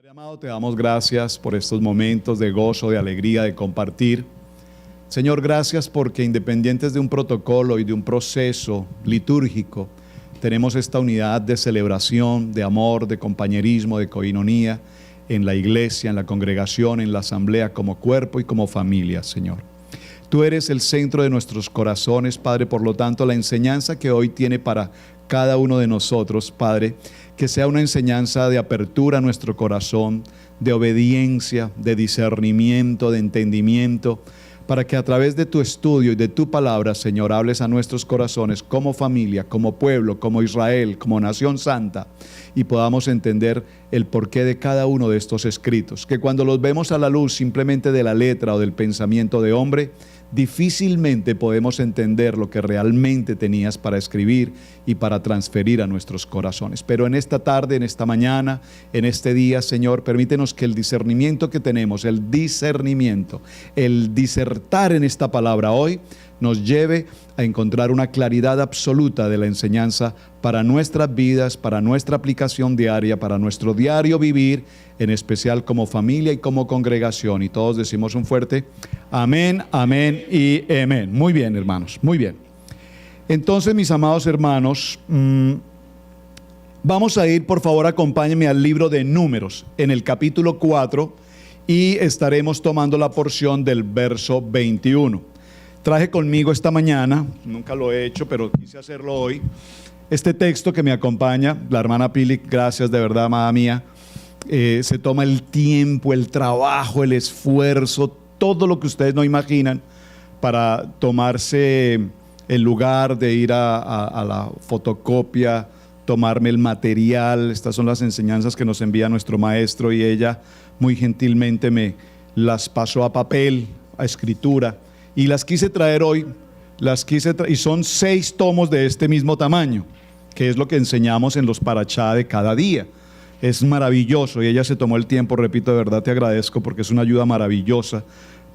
Padre amado, te damos gracias por estos momentos de gozo, de alegría, de compartir. Señor, gracias porque independientes de un protocolo y de un proceso litúrgico, tenemos esta unidad de celebración, de amor, de compañerismo, de coinonía en la iglesia, en la congregación, en la asamblea, como cuerpo y como familia, Señor. Tú eres el centro de nuestros corazones, Padre, por lo tanto, la enseñanza que hoy tiene para cada uno de nosotros, Padre, que sea una enseñanza de apertura a nuestro corazón, de obediencia, de discernimiento, de entendimiento, para que a través de tu estudio y de tu palabra, Señor, hables a nuestros corazones como familia, como pueblo, como Israel, como nación santa, y podamos entender el porqué de cada uno de estos escritos, que cuando los vemos a la luz simplemente de la letra o del pensamiento de hombre, difícilmente podemos entender lo que realmente tenías para escribir y para transferir a nuestros corazones. Pero en esta tarde, en esta mañana, en este día, Señor, permítenos que el discernimiento que tenemos, el discernimiento, el disertar en esta palabra hoy, nos lleve a encontrar una claridad absoluta de la enseñanza para nuestras vidas, para nuestra aplicación diaria, para nuestro diario vivir, en especial como familia y como congregación. Y todos decimos un fuerte amén, amén y amén. Muy bien, hermanos, muy bien. Entonces, mis amados hermanos, vamos a ir, por favor, acompáñenme al libro de Números, en el capítulo 4, y estaremos tomando la porción del verso 21. Traje conmigo esta mañana, nunca lo he hecho, pero quise hacerlo hoy, este texto que me acompaña, la hermana Pili, gracias de verdad, amada mía. Se toma el tiempo, el trabajo, el esfuerzo, todo lo que ustedes no imaginan para tomarse el lugar de ir a la fotocopia, tomarme el material. Estas son las enseñanzas que nos envía nuestro maestro y ella muy gentilmente me las pasó a papel, a escritura, y las quise traer hoy, y son 6 tomos de este mismo tamaño, que es lo que enseñamos en los parachá de cada día. Es maravilloso y ella se tomó el tiempo, repito, de verdad te agradezco porque es una ayuda maravillosa,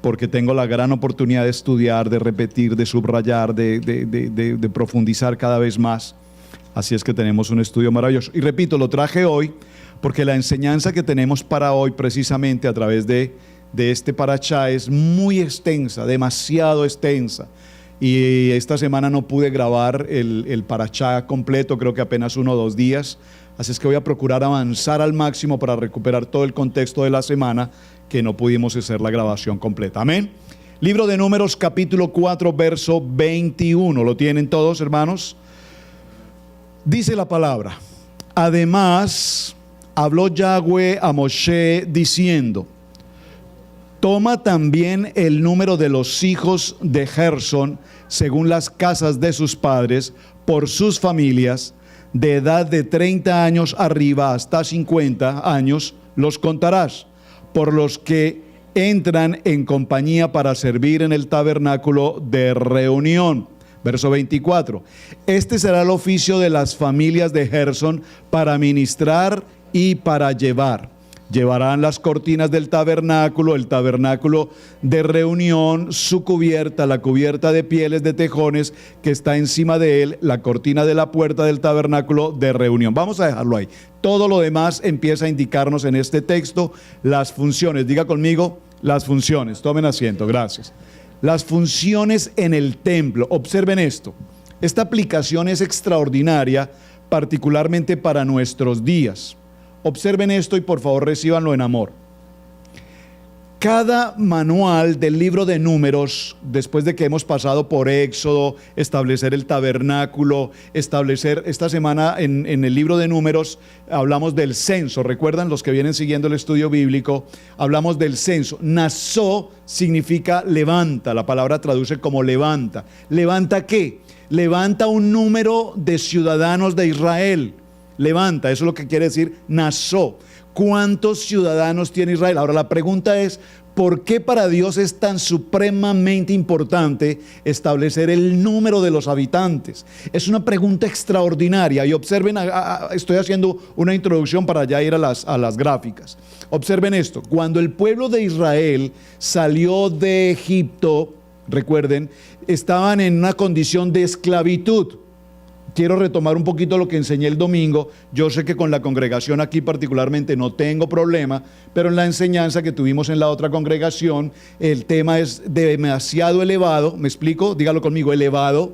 porque tengo la gran oportunidad de estudiar, de repetir, de subrayar, de profundizar cada vez más. Así es que tenemos un estudio maravilloso. Y repito, lo traje hoy porque la enseñanza que tenemos para hoy precisamente a través de este parachá es muy extensa, demasiado extensa. Y esta semana no pude grabar el parachá completo, creo que apenas 1 o 2 días. Así es que voy a procurar avanzar al máximo para recuperar todo el contexto de la semana que no pudimos hacer la grabación completa. Amén. Libro de Números, capítulo 4, verso 21. ¿Lo tienen todos, hermanos? Dice la palabra: además, habló Yahweh a Moshe diciendo: toma también el número de los hijos de Gersón, según las casas de sus padres, por sus familias, de edad de 30 años arriba hasta 50 años, los contarás, por los que entran en compañía para servir en el tabernáculo de reunión. Verso 24. Este será el oficio de las familias de Gersón para ministrar y para llevar. Llevarán las cortinas del tabernáculo, el tabernáculo de reunión, su cubierta, la cubierta de pieles de tejones que está encima de él, la cortina de la puerta del tabernáculo de reunión. Vamos a dejarlo ahí. Todo lo demás empieza a indicarnos en este texto las funciones. Diga conmigo, las funciones. Tomen asiento, gracias. Las funciones en el templo. Observen esto. Esta aplicación es extraordinaria, particularmente para nuestros días. Observen esto y por favor recíbanlo en amor. Cada manual del libro de Números, después de que hemos pasado por Éxodo, establecer el tabernáculo, establecer esta semana en el libro de Números, hablamos del censo. ¿Recuerdan los que vienen siguiendo el estudio bíblico? Hablamos del censo. Nasó significa levanta, la palabra traduce como levanta. ¿Levanta qué? Levanta un número de ciudadanos de Israel. Levanta, eso es lo que quiere decir nasó. ¿Cuántos ciudadanos tiene Israel? Ahora la pregunta es, ¿por qué para Dios es tan supremamente importante establecer el número de los habitantes? Es una pregunta extraordinaria y observen, estoy haciendo una introducción para ya ir a las gráficas. Observen esto, cuando el pueblo de Israel salió de Egipto, recuerden, estaban en una condición de esclavitud. quiero retomar un poquito lo que enseñé el domingo. Yo sé que con la congregación aquí particularmente no tengo problema, pero en la enseñanza que tuvimos en la otra congregación, el tema es demasiado elevado. ¿Me explico? Dígalo conmigo, elevado.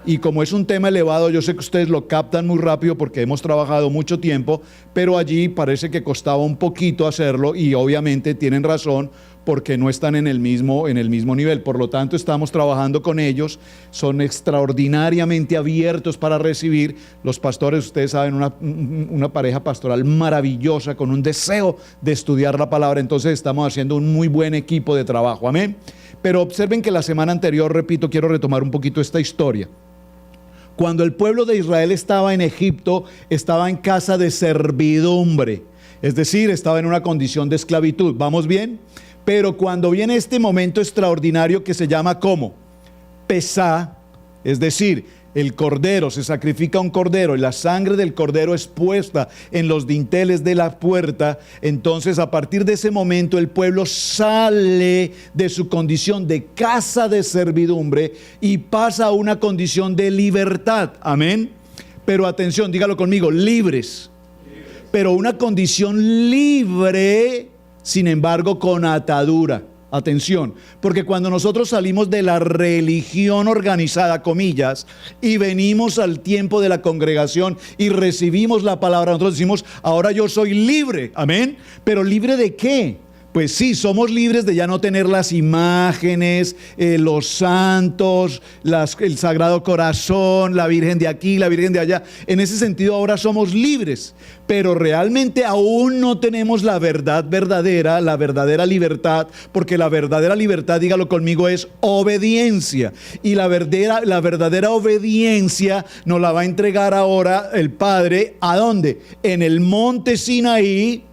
Y como es un tema elevado, yo sé que ustedes lo captan muy rápido porque hemos trabajado mucho tiempo, pero allí parece que costaba un poquito hacerlo y obviamente tienen razón porque no están en el mismo nivel. Por lo tanto, estamos trabajando con ellos, son extraordinariamente abiertos para recibir. Los pastores, ustedes saben, una pareja pastoral maravillosa con un deseo de estudiar la palabra. Entonces estamos haciendo un muy buen equipo de trabajo, amén. Pero observen que la semana anterior, repito, quiero retomar un poquito esta historia. Cuando el pueblo de Israel estaba en Egipto, estaba en casa de servidumbre, es decir, estaba en una condición de esclavitud. ¿Vamos bien? Pero cuando viene este momento extraordinario que se llama ¿cómo? Pesá, es decir, el cordero, se sacrifica un cordero y la sangre del cordero es puesta en los dinteles de la puerta. Entonces, a partir de ese momento, el pueblo sale de su condición de casa de servidumbre y pasa a una condición de libertad. Amén. Pero atención, dígalo conmigo, libres. Pero una condición libre, sin embargo, con atadura. Atención, porque cuando nosotros salimos de la religión organizada, comillas, y venimos al tiempo de la congregación y recibimos la palabra, nosotros decimos, ahora yo soy libre, amén. ¿Pero libre de qué? Pues sí, somos libres de ya no tener las imágenes, los santos, el Sagrado Corazón, la Virgen de aquí, la Virgen de allá. En ese sentido ahora somos libres, pero realmente aún no tenemos la verdad verdadera, la verdadera libertad, porque la verdadera libertad, dígalo conmigo, es obediencia. Y la verdadera obediencia nos la va a entregar ahora el Padre, ¿a dónde? En el monte Sinaí.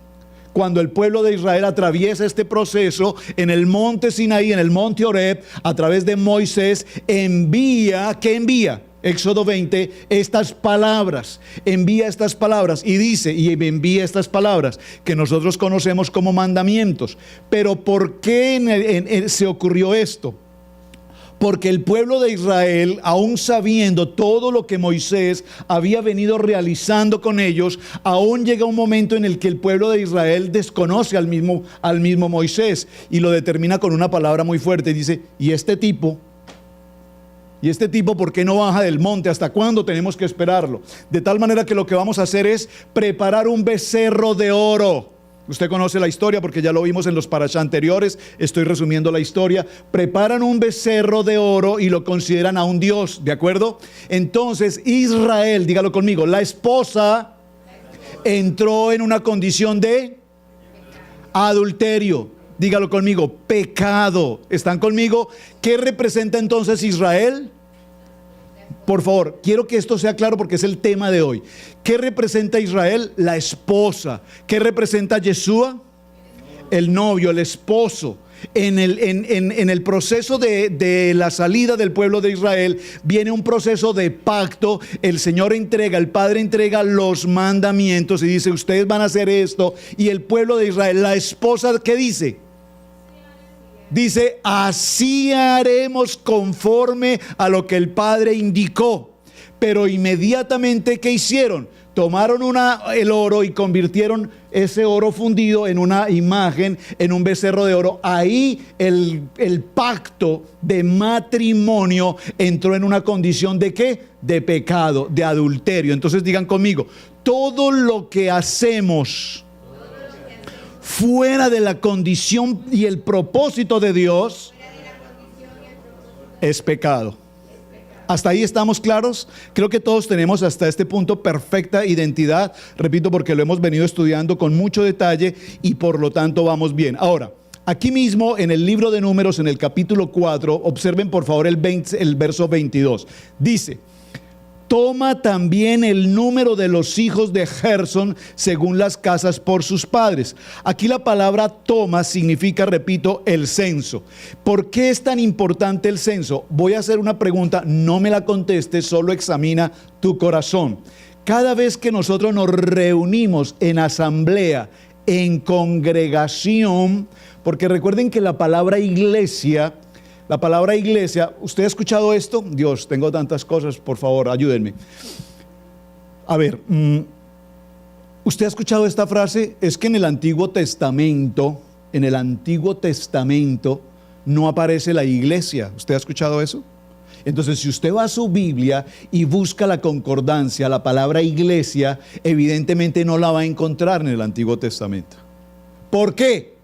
Cuando el pueblo de Israel atraviesa este proceso, en el monte Sinaí, en el monte Horeb, a través de Moisés, ¿qué envía? Éxodo 20, estas palabras, envía estas palabras y dice, y envía estas palabras que nosotros conocemos como mandamientos. Pero ¿por qué se ocurrió esto? Porque el pueblo de Israel, aún sabiendo todo lo que Moisés había venido realizando con ellos, aún llega un momento en el que el pueblo de Israel desconoce al mismo Moisés y lo determina con una palabra muy fuerte. Dice, ¿y este tipo por qué no baja del monte? ¿Hasta cuándo tenemos que esperarlo? De tal manera que lo que vamos a hacer es preparar un becerro de oro. Usted conoce la historia porque ya lo vimos en los parashá anteriores. Estoy resumiendo la historia. Preparan un becerro de oro y lo consideran a un dios, ¿de acuerdo? Entonces Israel, dígalo conmigo, la esposa entró en una condición de adulterio. Dígalo conmigo, pecado. ¿Están conmigo? ¿Qué representa entonces Israel? Por favor, quiero que esto sea claro porque es el tema de hoy. ¿Qué representa Israel? La esposa. ¿Qué representa Yeshua? El novio, el esposo. En el proceso de la salida del pueblo de Israel viene un proceso de pacto. El Señor entrega, el Padre entrega los mandamientos y dice, ustedes van a hacer esto. Y el pueblo de Israel, la esposa, ¿qué dice? Dice, así haremos conforme a lo que el Padre indicó. Pero inmediatamente, ¿qué hicieron? Tomaron el oro y convirtieron ese oro fundido en una imagen, en un becerro de oro. Ahí el pacto de matrimonio entró en una condición de ¿qué? De pecado, de adulterio. Entonces digan conmigo, todo lo que hacemos fuera de la condición y el propósito de Dios es pecado. ¿Hasta ahí estamos claros? Creo que todos tenemos hasta este punto perfecta identidad, repito, porque lo hemos venido estudiando con mucho detalle y por lo tanto vamos bien. Ahora, aquí mismo en el libro de Números, en el capítulo 4, observen por favor el verso 22. Dice, toma también el número de los hijos de Gersón según las casas por sus padres. Aquí la palabra toma significa, repito, el censo. ¿Por qué es tan importante el censo? Voy a hacer una pregunta, no me la contestes, solo examina tu corazón. Cada vez que nosotros nos reunimos en asamblea, en congregación, porque recuerden que la palabra iglesia La palabra iglesia, ¿usted ha escuchado esto? Dios, tengo tantas cosas, por favor, ayúdenme. A ver, ¿usted ha escuchado esta frase? Es que en el Antiguo Testamento no aparece la iglesia. ¿Usted ha escuchado eso? Entonces, si usted va a su Biblia y busca la concordancia, la palabra iglesia, evidentemente no la va a encontrar en el Antiguo Testamento. ¿Por qué?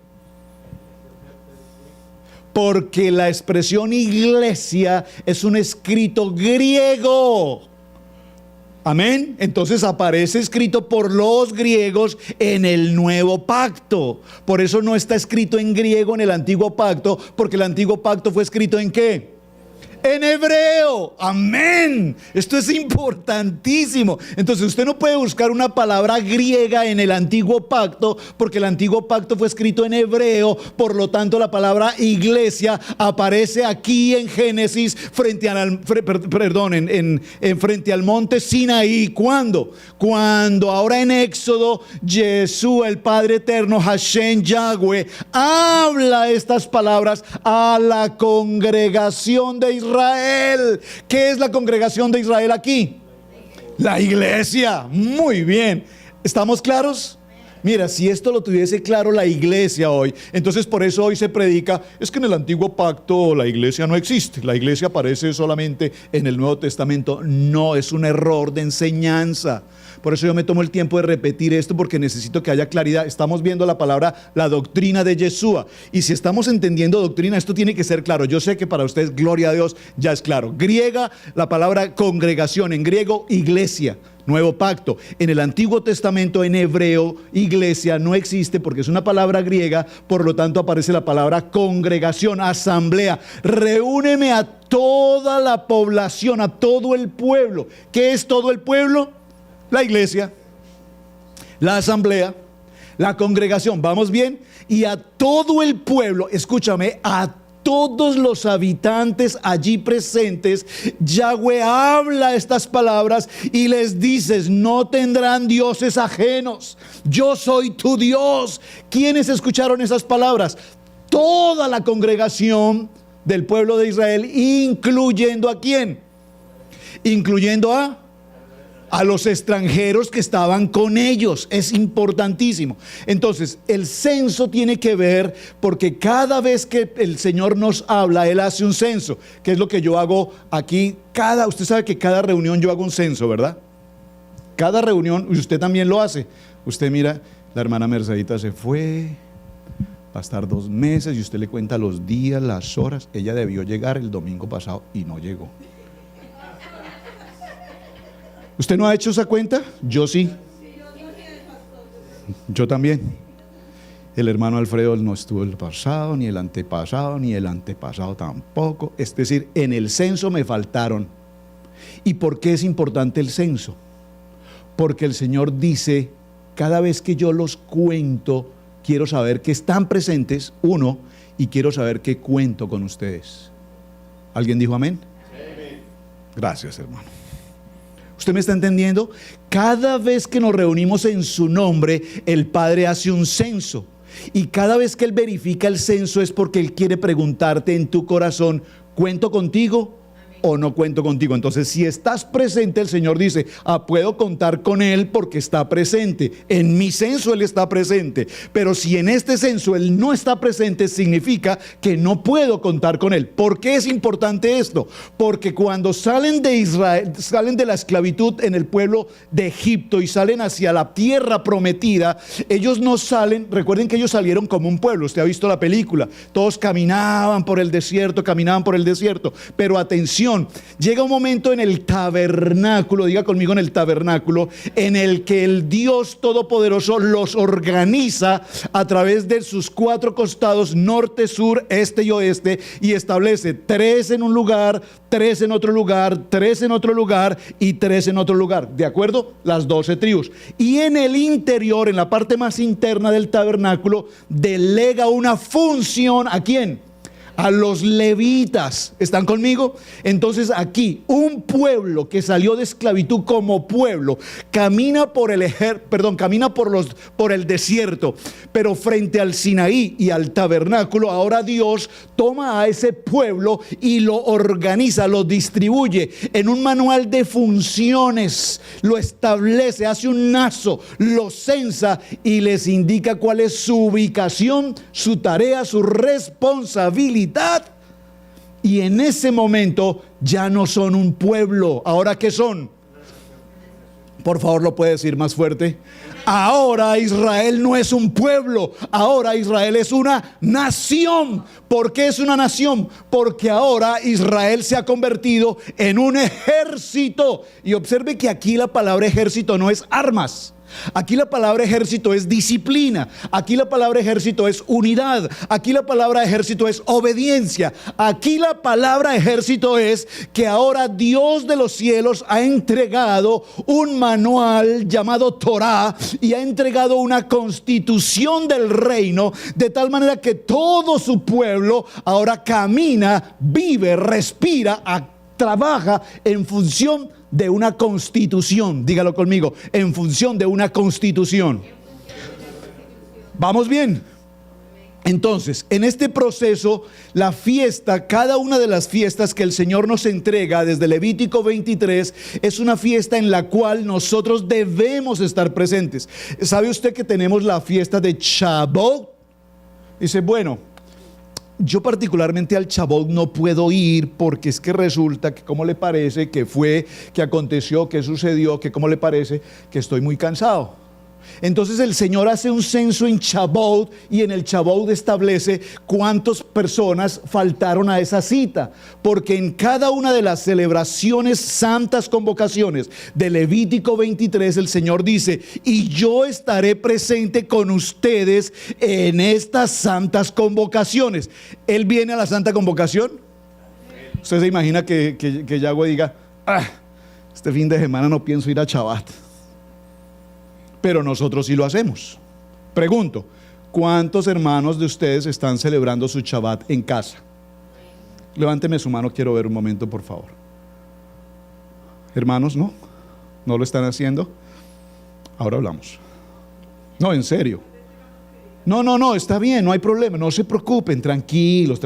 Porque la expresión iglesia es un escrito griego. Amén. Entonces aparece escrito por los griegos en el nuevo pacto. Por eso no está escrito en griego en el antiguo pacto, porque el antiguo pacto fue escrito ¿en qué? En hebreo. Amén. Esto es importantísimo. Entonces usted no puede buscar una palabra griega en el antiguo pacto, porque el antiguo pacto fue escrito en hebreo. Por lo tanto, la palabra iglesia aparece aquí en Génesis frente al monte Sinaí. ¿Cuándo? Cuando ahora en Éxodo, Yeshua, el Padre Eterno, Hashem Yahweh, habla estas palabras a la congregación de Israel. ¿Qué es la congregación de Israel aquí? La iglesia. Muy bien. ¿Estamos claros? Mira, si esto lo tuviese claro la iglesia hoy, entonces por eso hoy se predica, es que en el antiguo pacto la iglesia no existe, la iglesia aparece solamente en el Nuevo Testamento. No, es un error de enseñanza. Por eso yo me tomo el tiempo de repetir esto, porque necesito que haya claridad. Estamos viendo la palabra, la doctrina de Yeshua. Y si estamos entendiendo doctrina, esto tiene que ser claro. Yo sé que para ustedes, gloria a Dios, ya es claro. Griega, la palabra congregación, en griego, iglesia. Nuevo pacto. En el Antiguo Testamento, en hebreo, iglesia no existe porque es una palabra griega, por lo tanto aparece la palabra congregación, asamblea. Reúneme a toda la población, a todo el pueblo. ¿Qué es todo el pueblo? La iglesia, la asamblea, la congregación. ¿Vamos bien? Y a todo el pueblo, escúchame, a todos los habitantes allí presentes, Yahweh habla estas palabras y les dices: no tendrán dioses ajenos, yo soy tu Dios. ¿Quiénes escucharon esas palabras? Toda la congregación del pueblo de Israel, incluyendo ¿a quién? Incluyendo a los extranjeros que estaban con ellos. Es importantísimo. Entonces, el censo tiene que ver, porque cada vez que el Señor nos habla, Él hace un censo, que es lo que yo hago aquí. Usted sabe que cada reunión yo hago un censo, ¿verdad? Cada reunión, y usted también lo hace. Usted mira, la hermana Mercedita se fue, va a estar 2 meses, y usted le cuenta los días, las horas. Ella debió llegar el domingo pasado y no llegó. ¿Usted no ha hecho esa cuenta? Yo sí. Yo también. El hermano Alfredo no estuvo el pasado, ni el antepasado tampoco. Es decir, en el censo me faltaron. ¿Y por qué es importante el censo? Porque el Señor dice: cada vez que yo los cuento, quiero saber que están presentes, uno, y quiero saber que cuento con ustedes. ¿Alguien dijo amén? Amén. Gracias, hermano. ¿Usted me está entendiendo? Cada vez que nos reunimos en su nombre, el Padre hace un censo. Y cada vez que Él verifica el censo es porque Él quiere preguntarte en tu corazón: ¿cuento contigo o no cuento contigo? Entonces, si estás presente, el Señor dice: puedo contar con Él porque está presente. En mi censo Él está presente. Pero si en este censo Él no está presente, significa que no puedo contar con Él. ¿Por qué es importante esto? Porque cuando salen de Israel, salen de la esclavitud en el pueblo de Egipto y salen hacia la tierra prometida, ellos no salen. Recuerden que ellos salieron como un pueblo. Usted ha visto la película. Todos caminaban por el desierto. Pero atención, llega un momento en el tabernáculo, diga conmigo, en el tabernáculo, en el que el Dios Todopoderoso los organiza a través de sus 4 costados, norte, sur, este y oeste, y establece 3 en un lugar, 3 en otro lugar, 3 en otro lugar y 3 en otro lugar. ¿De acuerdo? Las 12 tribus. Y en el interior, en la parte más interna del tabernáculo, delega una función. ¿A quién? a los levitas. ¿Están conmigo? Entonces aquí, un pueblo que salió de esclavitud como pueblo, camina por el desierto, pero frente al Sinaí y al tabernáculo, ahora Dios toma a ese pueblo y lo organiza, lo distribuye en un manual de funciones, lo establece, hace un nazo, lo censa y les indica cuál es su ubicación, su tarea, su responsabilidad. Y en ese momento ya no son un pueblo. ¿Ahora qué son? Por favor, ¿lo puede decir más fuerte? Ahora Israel no es un pueblo, ahora Israel es una nación. ¿Por qué es una nación? Porque ahora Israel se ha convertido en un ejército. Y observe que aquí la palabra ejército no es armas. Aquí la palabra ejército es disciplina. Aquí la palabra ejército es unidad. Aquí la palabra ejército es obediencia. Aquí la palabra ejército es que ahora Dios de los cielos ha entregado un manual llamado Torá y ha entregado una constitución del reino, de tal manera que todo su pueblo ahora camina, vive, respira, trabaja en función de una constitución. Dígalo conmigo, en función de una constitución. ¿Vamos bien? Entonces, en este proceso, la fiesta, cada una de las fiestas que el Señor nos entrega desde Levítico 23, es una fiesta en la cual nosotros debemos estar presentes. ¿Sabe usted que tenemos la fiesta de Shavuot? Dice, bueno, yo particularmente al Shavuot no puedo ir porque es que resulta que cómo le parece que fue, que aconteció, que sucedió, que cómo le parece que estoy muy cansado. Entonces el Señor hace un censo en Shavuot y en el Shavuot establece cuántas personas faltaron a esa cita, porque en cada una de las celebraciones, santas convocaciones de Levítico 23, el Señor dice: y yo estaré presente con ustedes en estas santas convocaciones. ¿Él viene a la santa convocación? Usted se imagina que Yahweh diga: este fin de semana no pienso ir a Shabbat. Pero nosotros sí lo hacemos. Pregunto, ¿cuántos hermanos de ustedes están celebrando su Shabbat en casa? Levánteme su mano, quiero ver un momento, por favor. Hermanos, ¿no? ¿No lo están haciendo? Ahora hablamos. No, en serio. No, está bien, no hay problema, no se preocupen, tranquilos.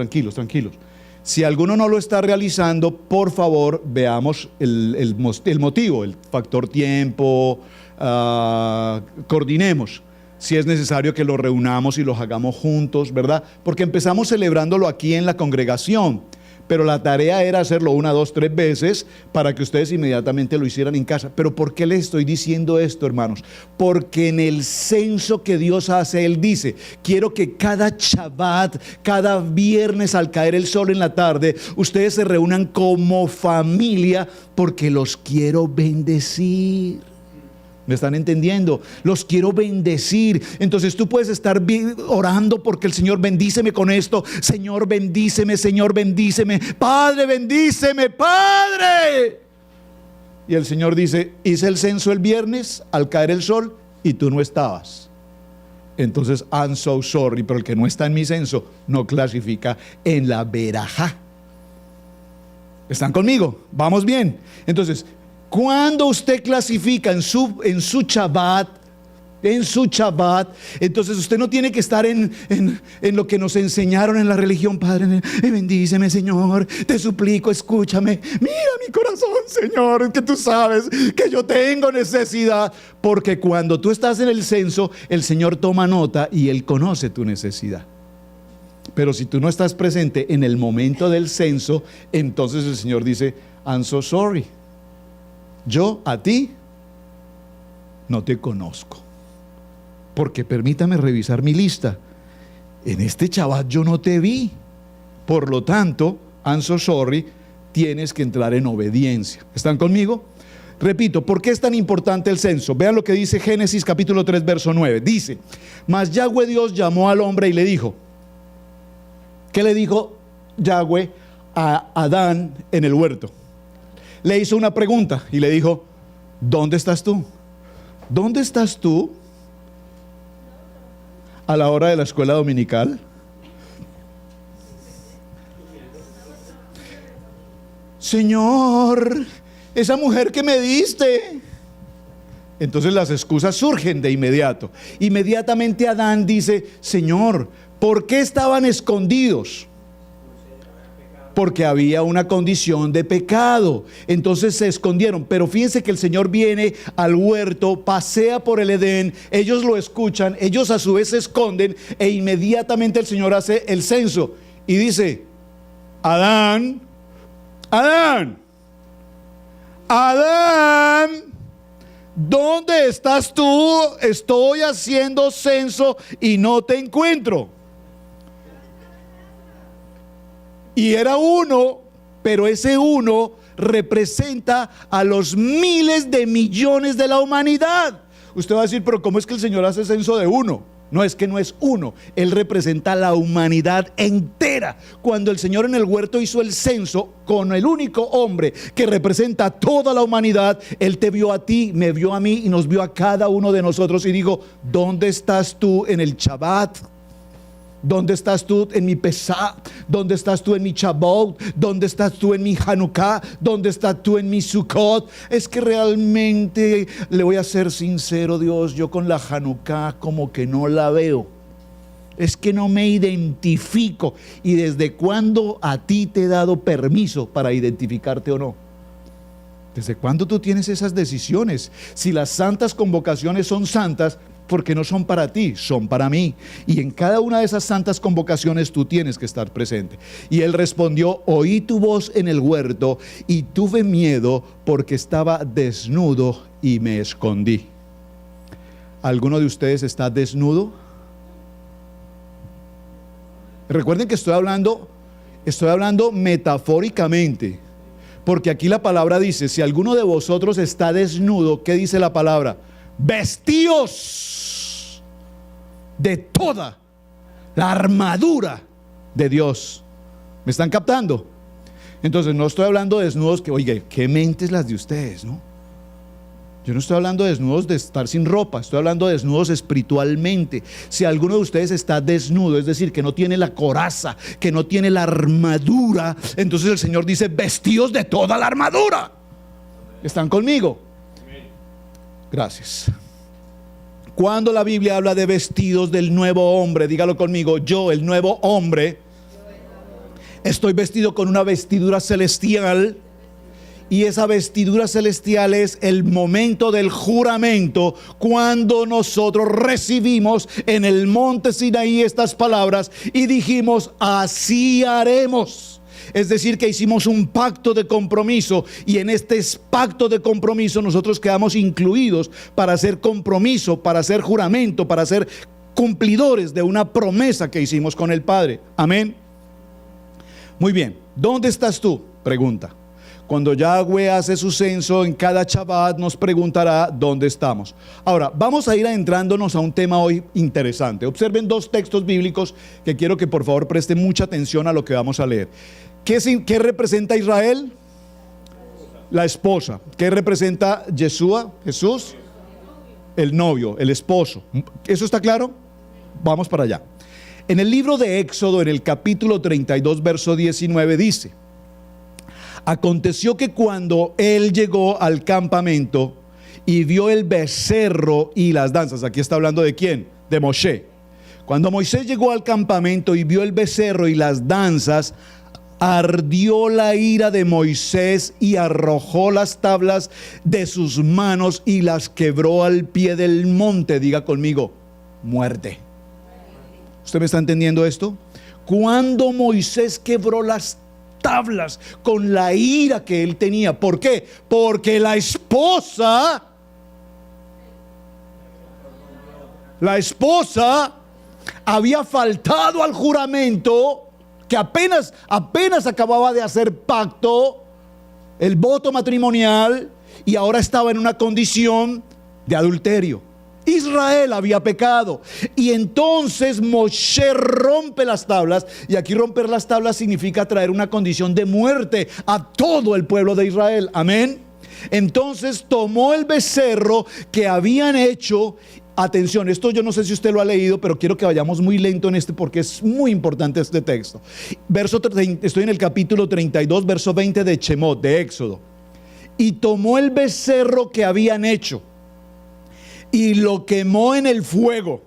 Si alguno no lo está realizando, por favor, veamos el motivo, el factor tiempo. Coordinemos si es necesario que lo reunamos y los hagamos juntos, ¿verdad? Porque empezamos celebrándolo aquí en la congregación, pero la tarea era hacerlo 1, 2, 3 veces para que ustedes inmediatamente lo hicieran en casa. Pero ¿por qué les estoy diciendo esto, hermanos? Porque en el censo que Dios hace, Él dice: quiero que cada Shabbat, cada viernes al caer el sol en la tarde, ustedes se reúnan como familia, porque los quiero bendecir. ¿Me están entendiendo? Los quiero bendecir. Entonces tú puedes estar orando porque el Señor, bendíceme con esto. Señor, bendíceme. Señor, bendíceme. Padre, bendíceme. Padre. Y el Señor dice: hice el censo el viernes al caer el sol y tú no estabas. Entonces, I'm so sorry, pero el que no está en mi censo no clasifica en la verajá. ¿Están conmigo? ¿Vamos bien? Entonces, cuando usted clasifica en su Shabbat, entonces usted no tiene que estar en lo que nos enseñaron en la religión. Padre, bendíceme, Señor, te suplico, escúchame. Mira mi corazón, Señor, que tú sabes que yo tengo necesidad. Porque cuando tú estás en el censo, el Señor toma nota y Él conoce tu necesidad. Pero si tú no estás presente en el momento del censo, entonces el Señor dice: I'm so sorry. Yo a ti no te conozco, porque permítame revisar mi lista. En este Shabbat yo no te vi. Por lo tanto, I'm so sorry, tienes que entrar en obediencia. ¿Están conmigo? Repito, ¿por qué es tan importante el censo? Vean lo que dice Génesis capítulo 3, verso 9. Dice: mas Yahweh Dios llamó al hombre y le dijo. ¿Qué le dijo Yahweh a Adán en el huerto? Le hizo una pregunta y le dijo: ¿dónde estás tú? ¿Dónde estás tú a la hora de la escuela dominical? Señor, esa mujer que me diste. Entonces las excusas surgen de inmediato. Inmediatamente Adán dice, Señor, ¿por qué estaban escondidos? Porque había una condición de pecado. Entonces se escondieron. Pero fíjense que el Señor viene al huerto, pasea por el Edén, ellos lo escuchan, ellos a su vez se esconden e inmediatamente el Señor hace el censo y dice, Adán, Adán, Adán, ¿dónde estás tú? Estoy haciendo censo y no te encuentro. Y era uno, pero ese uno representa a los miles de millones de la humanidad. Usted va a decir, pero ¿cómo es que el Señor hace censo de uno? No, es que no es uno, Él representa a la humanidad entera. Cuando el Señor en el huerto hizo el censo con el único hombre que representa a toda la humanidad, Él te vio a ti, me vio a mí y nos vio a cada uno de nosotros y dijo, ¿dónde estás tú en el Shabbat? ¿Dónde estás tú en mi Pesá? ¿Dónde estás tú en mi Shavuot? ¿Dónde estás tú en mi Hanukkah? ¿Dónde estás tú en mi Sukkot? Es que realmente, le voy a ser sincero, Dios, yo con la Hanukkah como que no la veo. Es que no me identifico. ¿Y desde cuándo a ti te he dado permiso para identificarte o no? ¿Desde cuándo tú tienes esas decisiones? Si las santas convocaciones son santas, porque no son para ti, son para mí. Y en cada una de esas santas convocaciones tú tienes que estar presente. Y él respondió, oí tu voz en el huerto y tuve miedo porque estaba desnudo y me escondí. ¿Alguno de ustedes está desnudo? Recuerden que estoy hablando metafóricamente, porque aquí la palabra dice, si alguno de vosotros está desnudo, ¿qué dice la palabra? Vestíos de toda la armadura de Dios. ¿Me están captando? Entonces no estoy hablando de desnudos que, oye, qué mentes las de ustedes, ¿no? Yo no estoy hablando de desnudos de estar sin ropa, estoy hablando de desnudos espiritualmente. Si alguno de ustedes está desnudo, es decir, que no tiene la coraza, que no tiene la armadura, entonces el Señor dice, vestíos de toda la armadura. ¿Están conmigo? Gracias. Cuando la Biblia habla de vestidos del nuevo hombre, dígalo conmigo, yo, el nuevo hombre, estoy vestido con una vestidura celestial. Y esa vestidura celestial es el momento del juramento, cuando nosotros recibimos en el monte Sinaí estas palabras y dijimos, así haremos. Es decir, que hicimos un pacto de compromiso, y en este pacto de compromiso nosotros quedamos incluidos para hacer compromiso, para hacer juramento, para ser cumplidores de una promesa que hicimos con el Padre. Amén. Muy bien, ¿dónde estás tú? Pregunta. Cuando Yahweh hace su censo en cada Shabbat, nos preguntará dónde estamos. Ahora, vamos a ir adentrándonos a un tema hoy interesante. Observen dos textos bíblicos que quiero que por favor presten mucha atención a lo que vamos a leer. ¿Qué representa Israel? La esposa. ¿Qué representa Yeshua? Jesús. El novio, el esposo. ¿Eso está claro? Vamos para allá. En el libro de Éxodo, en el capítulo 32, verso 19, dice: aconteció que cuando él llegó al campamento y vio el becerro y las danzas, aquí está hablando de quién, de Moshe. Cuando Moisés llegó al campamento y vio el becerro y las danzas, ardió la ira de Moisés y arrojó las tablas de sus manos y las quebró al pie del monte. Diga conmigo, muerte. ¿Usted me está entendiendo esto? Cuando Moisés quebró las tablas con la ira que él tenía. ¿Por qué? Porque la esposa había faltado al juramento, que apenas acababa de hacer pacto, el voto matrimonial, y ahora estaba en una condición de adulterio. Israel había pecado, y entonces Moshe rompe las tablas, y aquí romper las tablas significa traer una condición de muerte a todo el pueblo de Israel. Amén. Entonces tomó el becerro que habían hecho Atención, esto yo no sé si usted lo ha leído, pero quiero que vayamos muy lento en este porque es muy importante este texto. Estoy en el capítulo 32, verso 20 de Shemot, de Éxodo. Y tomó el becerro que habían hecho y lo quemó en el fuego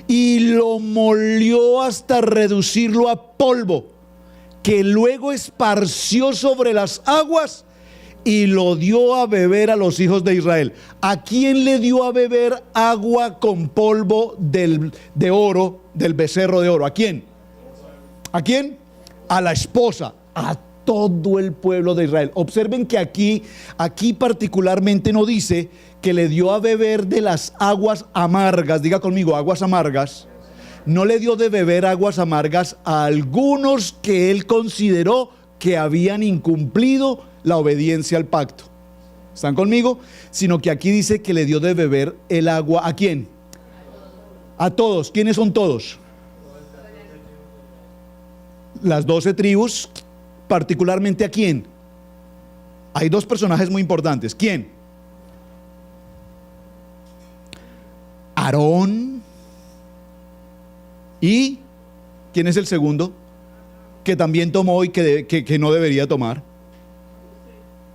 y lo molió hasta reducirlo a polvo, que luego esparció sobre las aguas y lo dio a beber a los hijos de Israel. ¿A quién le dio a beber agua con polvo de oro, del becerro de oro? ¿A quién? ¿A quién? A la esposa, a todo el pueblo de Israel. Observen que aquí particularmente no dice que le dio a beber de las aguas amargas. Diga conmigo, aguas amargas. No le dio de beber aguas amargas a algunos que él consideró que habían incumplido la obediencia al pacto. ¿Están conmigo? Sino que aquí dice que le dio de beber el agua. ¿A quién? A todos. ¿Quiénes son todos? Las 12 tribus. Particularmente ¿a quién? Hay dos personajes muy importantes. ¿Quién? Aarón. ¿Y quién es el segundo? Que también tomó y que no debería tomar.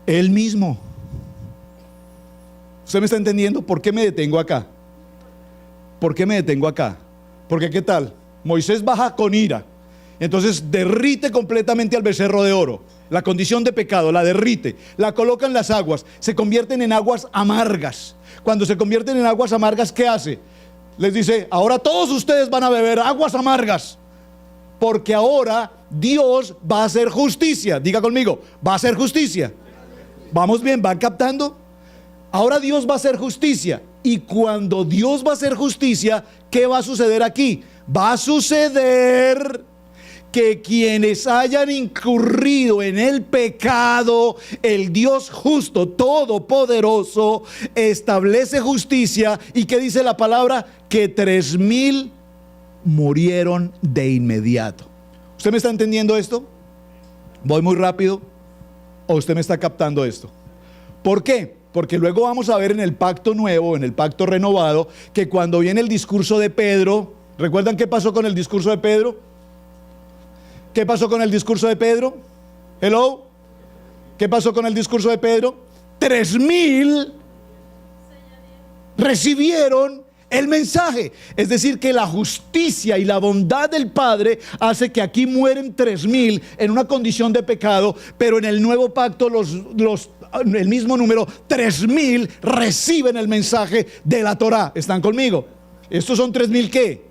Él mismo. ¿Usted me está entendiendo? ¿Por qué me detengo acá? ¿Por qué me detengo acá? Porque ¿qué tal? Moisés baja con ira. Entonces derrite completamente al becerro de oro. La condición de pecado la derrite. La coloca en las aguas. Se convierten en aguas amargas. Cuando se convierten en aguas amargas, ¿qué hace? Les dice, ahora todos ustedes van a beber aguas amargas. Porque ahora Dios va a hacer justicia. Diga conmigo, va a hacer justicia. ¿Vamos bien? ¿Van captando? Ahora Dios va a hacer justicia. Y cuando Dios va a hacer justicia, ¿qué va a suceder aquí? Va a suceder que quienes hayan incurrido en el pecado, el Dios justo, todopoderoso, establece justicia. ¿Y qué dice la palabra? Que 3,000 murieron de inmediato. ¿Usted me está entendiendo esto? ¿Voy muy rápido? ¿O usted me está captando esto? ¿Por qué? Porque luego vamos a ver en el pacto nuevo, en el pacto renovado, que cuando viene el discurso de Pedro, ¿recuerdan qué pasó con el discurso de Pedro? ¿Qué pasó con el discurso de Pedro? Hello. ¿Qué pasó con el discurso de Pedro? 3,000 recibieron el mensaje. Es decir, que la justicia y la bondad del Padre hace que aquí mueren 3,000 en una condición de pecado, pero en el nuevo pacto el mismo número, 3,000 reciben el mensaje de la Torá. ¿Están conmigo? ¿Estos son 3,000 qué?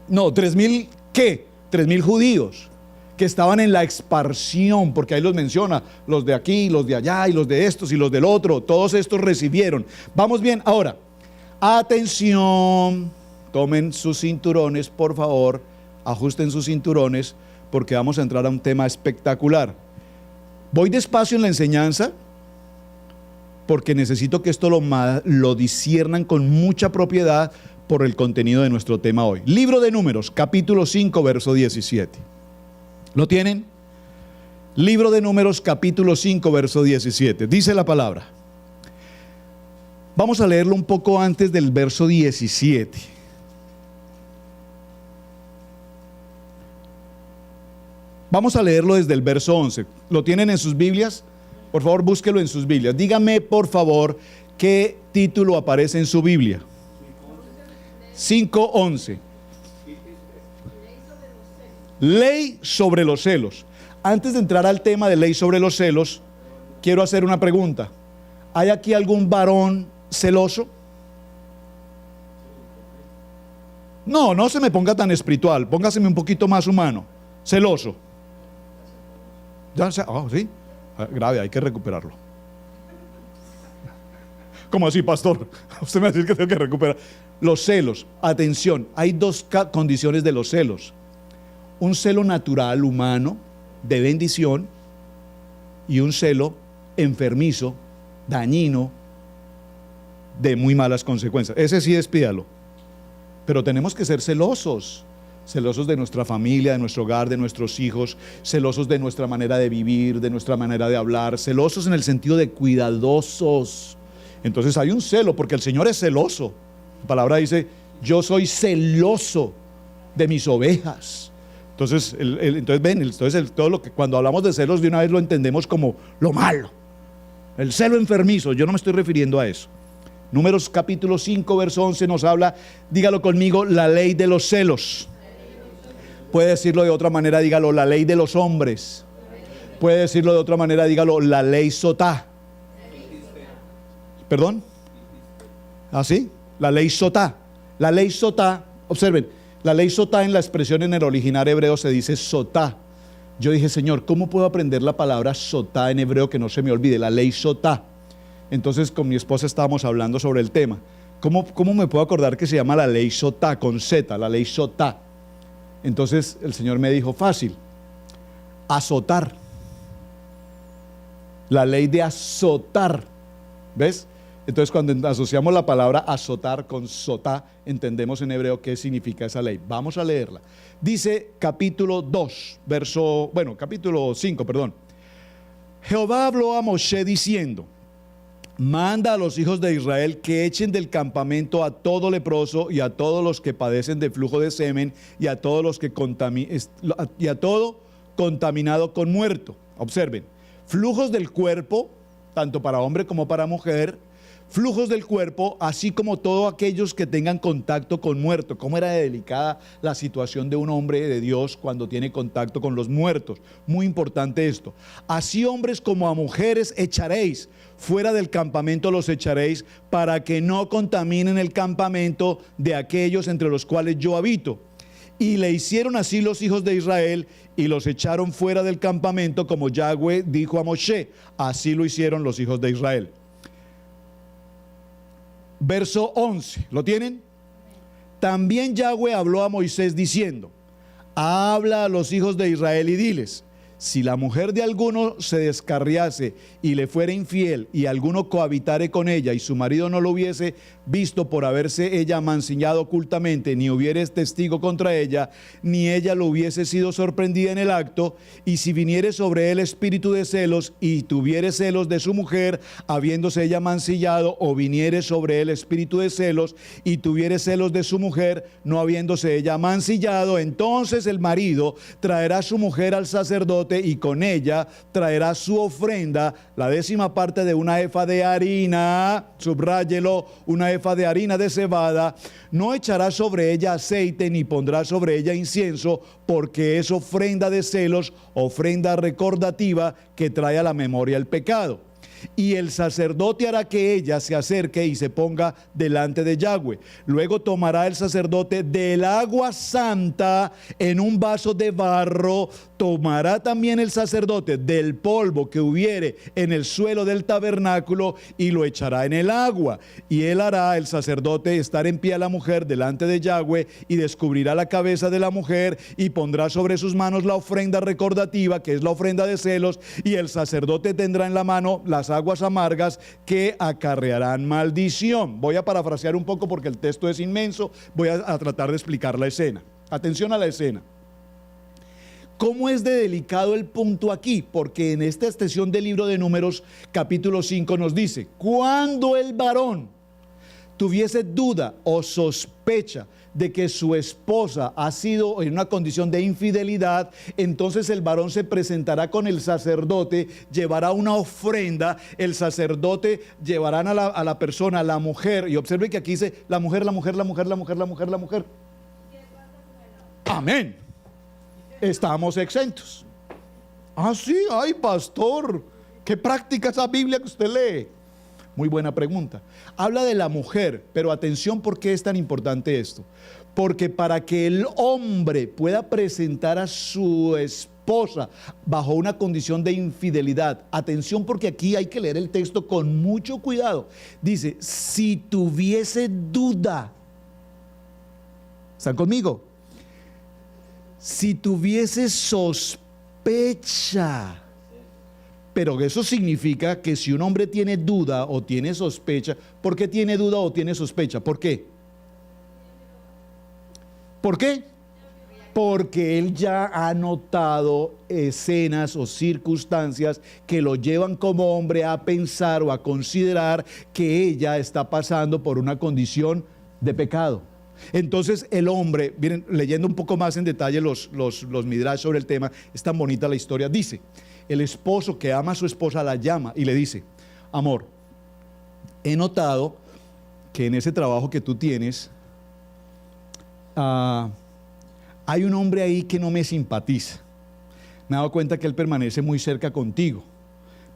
No, 3,000 qué? 3,000 judíos que estaban en la exparsión, porque ahí los menciona, los de aquí, los de allá, y los de estos y los del otro. Todos estos recibieron. Vamos bien, ahora, atención, tomen sus cinturones, por favor, ajusten sus cinturones, porque vamos a entrar a un tema espectacular. Voy despacio en la enseñanza, porque necesito que esto lo disciernan con mucha propiedad por el contenido de nuestro tema hoy. Libro de Números, capítulo 5, verso 17. ¿Lo tienen? Libro de Números, capítulo 5, verso 17. Dice la palabra. Vamos a leerlo un poco antes del verso 17. Vamos a leerlo desde el verso 11. ¿Lo tienen en sus Biblias? Por favor, búsquelo en sus Biblias. Dígame, por favor, qué título aparece en su Biblia. 5:11. Ley sobre los celos. Antes de entrar al tema de ley sobre los celos, quiero hacer una pregunta. ¿Hay aquí algún varón celoso? No se me ponga tan espiritual, póngaseme un poquito más humano. Celoso. ¿Sí? Grave, hay que recuperarlo. ¿Cómo así, pastor? Usted me va a decir que tengo que recuperar. Los celos, atención, hay dos condiciones de los celos. Un celo natural, humano, de bendición, y un celo enfermizo, dañino, de muy malas consecuencias. Ese sí, despídalo. Pero tenemos que ser celosos de nuestra familia, de nuestro hogar, de nuestros hijos, celosos de nuestra manera de vivir, de nuestra manera de hablar, celosos en el sentido de cuidadosos Entonces hay un celo, porque el Señor es celoso. La palabra dice, yo soy celoso de mis ovejas. Entonces, todo lo que cuando hablamos de celos de una vez lo entendemos como lo malo. El celo enfermizo, yo no me estoy refiriendo a eso. Números capítulo 5, verso 11 nos habla, dígalo conmigo, la ley de los celos. Puede decirlo de otra manera, dígalo, la ley de los hombres. Puede decirlo de otra manera, dígalo, la ley sotá. ¿Perdón? ¿Así? La ley sotá. La ley sotá, observen, la ley sotá en la expresión en el original hebreo se dice sotá. Yo dije, Señor, ¿cómo puedo aprender la palabra sotá en hebreo que no se me olvide? La ley sotá. Entonces con mi esposa estábamos hablando sobre el tema. ¿Cómo me puedo acordar que se llama la ley sotá con Z, la ley sotá? Entonces el Señor me dijo, fácil, azotar. La ley de azotar. ¿Ves? Entonces cuando asociamos la palabra azotar con sotá, entendemos en hebreo qué significa esa ley. Vamos a leerla. Dice capítulo 5, perdón. Jehová habló a Moshe diciendo, manda a los hijos de Israel que echen del campamento a todo leproso y a todos los que padecen de flujo de semen y a todos los que y a todo contaminado con muerto. Observen, flujos del cuerpo, tanto para hombre como para mujer, flujos del cuerpo, así como todos aquellos que tengan contacto con muertos. ¿Cómo era delicada la situación de un hombre de Dios cuando tiene contacto con los muertos? Muy importante esto. Así hombres como a mujeres echaréis, fuera del campamento los echaréis, para que no contaminen el campamento de aquellos entre los cuales yo habito. Y le hicieron así los hijos de Israel y los echaron fuera del campamento como Yahweh dijo a Moshe. Así lo hicieron los hijos de Israel. Verso 11, ¿lo tienen? También Yahweh habló a Moisés diciendo, habla a los hijos de Israel y diles, si la mujer de alguno se descarriase y le fuera infiel y alguno cohabitare con ella y su marido no lo hubiese visto por haberse ella mancillado ocultamente, ni hubiere testigo contra ella, ni ella lo hubiese sido sorprendida en el acto, y si viniere sobre él espíritu de celos y tuviere celos de su mujer, habiéndose ella mancillado, o viniere sobre él espíritu de celos y tuviere celos de su mujer, no habiéndose ella mancillado, entonces el marido traerá a su mujer al sacerdote y con ella traerá su ofrenda, la 10ª parte de una efa de harina, subráyelo, una efa de harina de cebada, no echará sobre ella aceite ni pondrá sobre ella incienso, porque es ofrenda de celos, ofrenda recordativa que trae a la memoria el pecado. Y el sacerdote hará que ella se acerque y se ponga delante de Yahweh. Luego tomará el sacerdote del agua santa en un vaso de barro. Tomará también el sacerdote del polvo que hubiere en el suelo del tabernáculo y lo echará en el agua. Y él hará, el sacerdote, estar en pie a la mujer delante de Yahweh y descubrirá la cabeza de la mujer y pondrá sobre sus manos la ofrenda recordativa, que es la ofrenda de celos, y el sacerdote tendrá en la mano las aguas amargas que acarrearán maldición. Voy a parafrasear un poco porque el texto es inmenso. Voy a tratar de explicar la escena. Atención a la escena. ¿Cómo es de delicado el punto aquí? Porque en esta extensión del libro de Números, capítulo 5, nos dice, cuando el varón tuviese duda o sospecha de que su esposa ha sido en una condición de infidelidad, entonces el varón se presentará con el sacerdote, llevará una ofrenda, el sacerdote llevará a la persona, a la mujer, y observe que aquí dice la mujer, la mujer, la mujer, la mujer, la mujer, la mujer. Amén. Estamos exentos. Ah, sí, ay, pastor, qué práctica esa Biblia que usted lee. Muy buena pregunta. Habla de la mujer, pero atención, ¿por qué es tan importante esto? Porque para que el hombre pueda presentar a su esposa bajo una condición de infidelidad, atención, porque aquí hay que leer el texto con mucho cuidado. Dice, si tuviese duda, ¿están conmigo? Si tuviese sospecha. Pero eso significa que si un hombre tiene duda o tiene sospecha, ¿por qué tiene duda o tiene sospecha? ¿Por qué? ¿Por qué? porque él ya ha notado escenas o circunstancias que lo llevan como hombre a pensar o a considerar que ella está pasando por una condición de pecado. Entonces el hombre, miren, leyendo un poco más en detalle los midrash sobre el tema, es tan bonita la historia. Dice, el esposo que ama a su esposa la llama y le dice, amor, he notado que en ese trabajo que tú tienes, hay un hombre ahí que no me simpatiza. Me he dado cuenta que él permanece muy cerca contigo.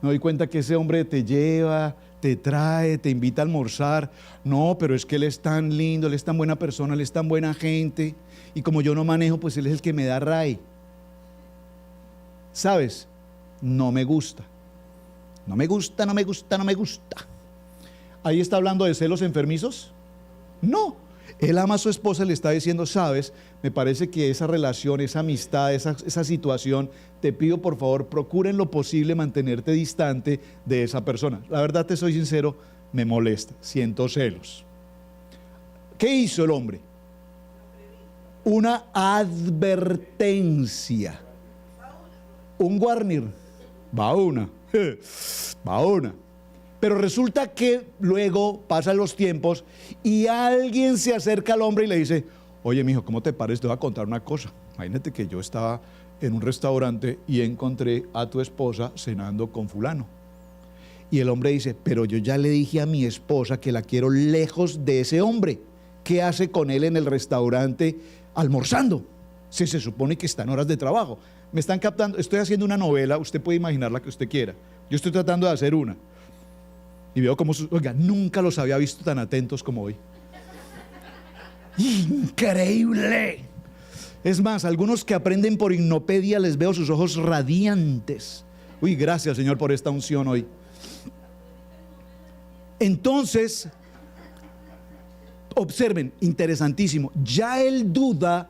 Me doy cuenta que ese hombre te lleva, te trae, te invita a almorzar. No, pero es que él es tan lindo, él es tan buena persona, él es tan buena gente. Y como yo no manejo, pues él es el que me da ray. ¿Sabes? No me gusta. No me gusta, no me gusta, no me gusta. ¿Ahí está hablando de celos enfermizos? No. Él ama a su esposa y le está diciendo, sabes, me parece que esa relación, esa amistad, esa situación, te pido por favor, procura en lo posible mantenerte distante de esa persona. La verdad, te soy sincero, me molesta, siento celos. ¿Qué hizo el hombre? Una advertencia. Un warning. Va una. Pero resulta que luego pasan los tiempos y alguien se acerca al hombre y le dice, oye, mijo, ¿cómo te parece? Te voy a contar una cosa. Imagínate que yo estaba en un restaurante y encontré a tu esposa cenando con fulano. Y el hombre dice, pero yo ya le dije a mi esposa que la quiero lejos de ese hombre. ¿Qué hace con él en el restaurante almorzando? Si se supone que está en horas de trabajo. Me están captando, estoy haciendo una novela, usted puede imaginar la que usted quiera. Yo estoy tratando de hacer una. Y veo cómo, oiga, nunca los había visto tan atentos como hoy. ¡Increíble! Es más, algunos que aprenden por hipnopedia les veo sus ojos radiantes. Uy, gracias, Señor, por esta unción hoy. Entonces, observen, interesantísimo, ya él duda.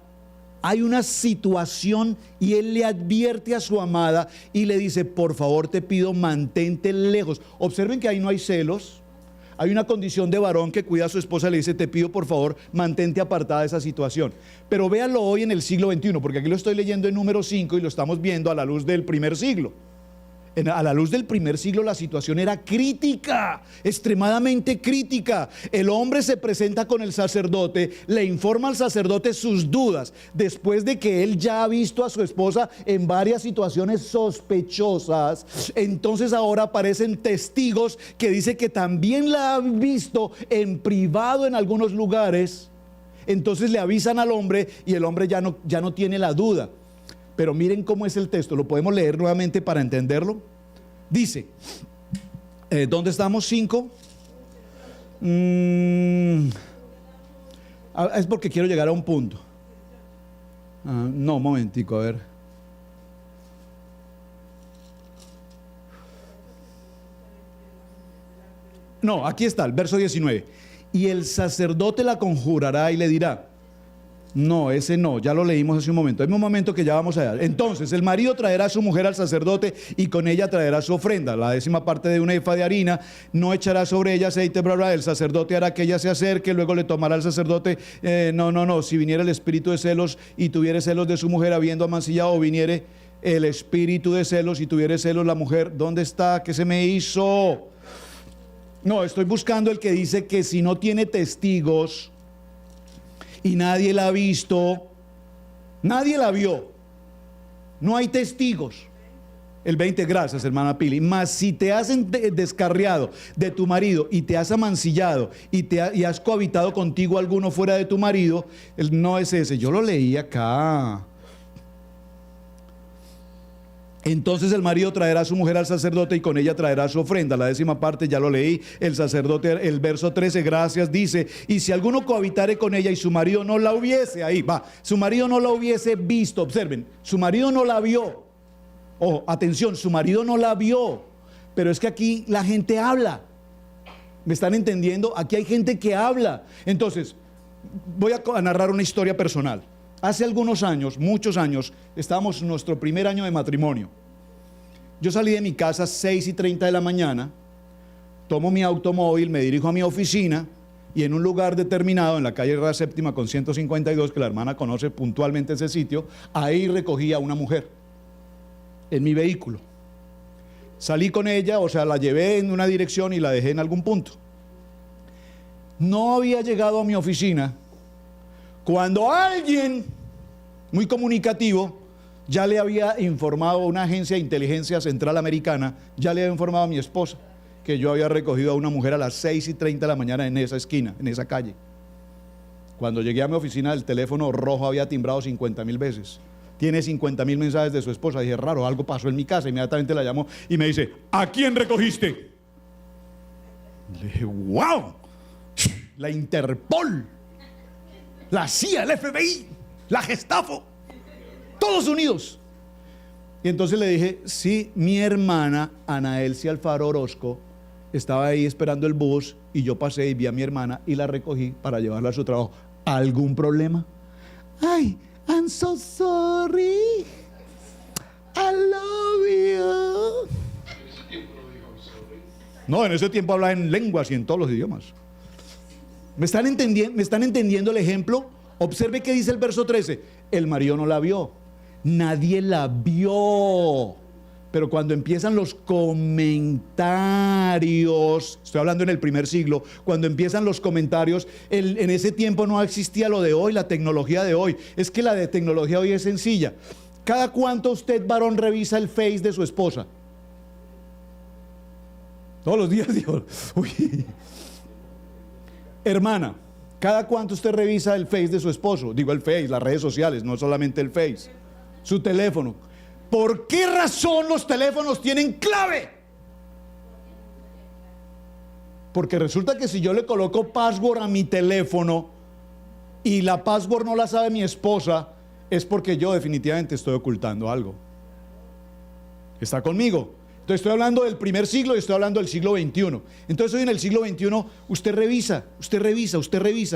Hay una situación y él le advierte a su amada y le dice, por favor te pido, mantente lejos. Observen que ahí no hay celos, hay una condición de varón que cuida a su esposa y le dice, te pido por favor, mantente apartada de esa situación. Pero véanlo hoy en el siglo XXI, porque aquí lo estoy leyendo en número 5 y lo estamos viendo a la luz del primer siglo. A la luz del primer siglo la situación era crítica, extremadamente crítica. El hombre se presenta con el sacerdote, le informa al sacerdote sus dudas, después de que él ya ha visto a su esposa en varias situaciones sospechosas. Entonces ahora aparecen testigos que dicen que también la han visto en privado en algunos lugares. Entonces le avisan al hombre y el hombre ya no tiene la duda. Pero miren cómo es el texto, lo podemos leer nuevamente para entenderlo. Dice, ¿dónde estamos? 5. Es porque quiero llegar a un punto. No, un momentico, a ver. No, aquí está, el verso 19. Y el sacerdote la conjurará y le dirá. No, ese no, ya lo leímos hace un momento. Hay un momento que ya vamos allá. Entonces, el marido traerá a su mujer al sacerdote y con ella traerá su ofrenda, la 10ª parte de una efa de harina. No echará sobre ella aceite, bla, bla. El sacerdote hará que ella se acerque, luego le tomará al sacerdote. No. Si viniera el espíritu de celos y tuviere celos de su mujer habiendo amancillado, o viniere el espíritu de celos y tuviere celos la mujer, ¿dónde está? ¿Qué se me hizo? No, estoy buscando el que dice que si no tiene testigos y nadie la ha visto, nadie la vio, no hay testigos. El 20, gracias hermana Pili. Mas si te has descarriado de tu marido y te has amancillado y has cohabitado contigo alguno fuera de tu marido, no es ese, yo lo leí acá. Entonces el marido traerá a su mujer al sacerdote y con ella traerá su ofrenda. La 10ª parte ya lo leí. El sacerdote, el verso 13, gracias, dice, y si alguno cohabitare con ella y su marido no la hubiese, ahí va, su marido no la hubiese visto, observen, su marido no la vio. Oh, atención, su marido no la vio. Pero es que aquí la gente habla. ¿Me están entendiendo? Aquí hay gente que habla. Entonces, voy a narrar una historia personal. Hace algunos años, muchos años, estábamos en nuestro primer año de matrimonio. Yo salí de mi casa a 6:30 de la mañana, tomo mi automóvil, me dirijo a mi oficina, y en un lugar determinado, en la calle Ra Séptima con 152, que la hermana conoce puntualmente ese sitio, ahí recogí a una mujer en mi vehículo. Salí con ella, o sea, la llevé en una dirección y la dejé en algún punto. No había llegado a mi oficina cuando alguien muy comunicativo ya le había informado a una agencia de inteligencia central americana, ya le había informado a mi esposa que yo había recogido a una mujer a las 6:30 de la mañana en esa esquina, en esa calle. Cuando llegué a mi oficina, el teléfono rojo había timbrado 50,000 veces. Tiene 50,000 mensajes de su esposa. Dije, raro, algo pasó en mi casa. Inmediatamente la llamó y me dice, ¿a quién recogiste? Le dije, wow, la Interpol, la CIA, el FBI, la Gestapo, todos unidos. Y entonces le dije, sí, mi hermana Ana Elsie Alfaro Orozco estaba ahí esperando el bus y yo pasé y vi a mi hermana y la recogí para llevarla a su trabajo. ¿Algún problema? Ay, I'm so sorry. I love you. No, en ese tiempo hablaba en lenguas y en todos los idiomas. ¿Me están entendiendo el ejemplo? Observe que dice el verso 13. El marido no la vio. Nadie la vio. Pero cuando empiezan los comentarios, estoy hablando en el primer siglo, cuando empiezan los comentarios, en ese tiempo no existía lo de hoy, la tecnología de hoy. Es que la de tecnología hoy es sencilla. ¿Cada cuánto usted, varón, revisa el Face de su esposa? Todos los días, digo, uy. Hermana, ¿cada cuánto usted revisa el Face de su esposo? Digo el Face, las redes sociales, no solamente el Face. Su teléfono. ¿Por qué razón los teléfonos tienen clave? Porque resulta que si yo le coloco password a mi teléfono y la password no la sabe mi esposa, es porque yo definitivamente estoy ocultando algo. ¿Está conmigo? Entonces estoy hablando del primer siglo y estoy hablando del siglo XXI. Entonces hoy en el siglo XXI usted revisa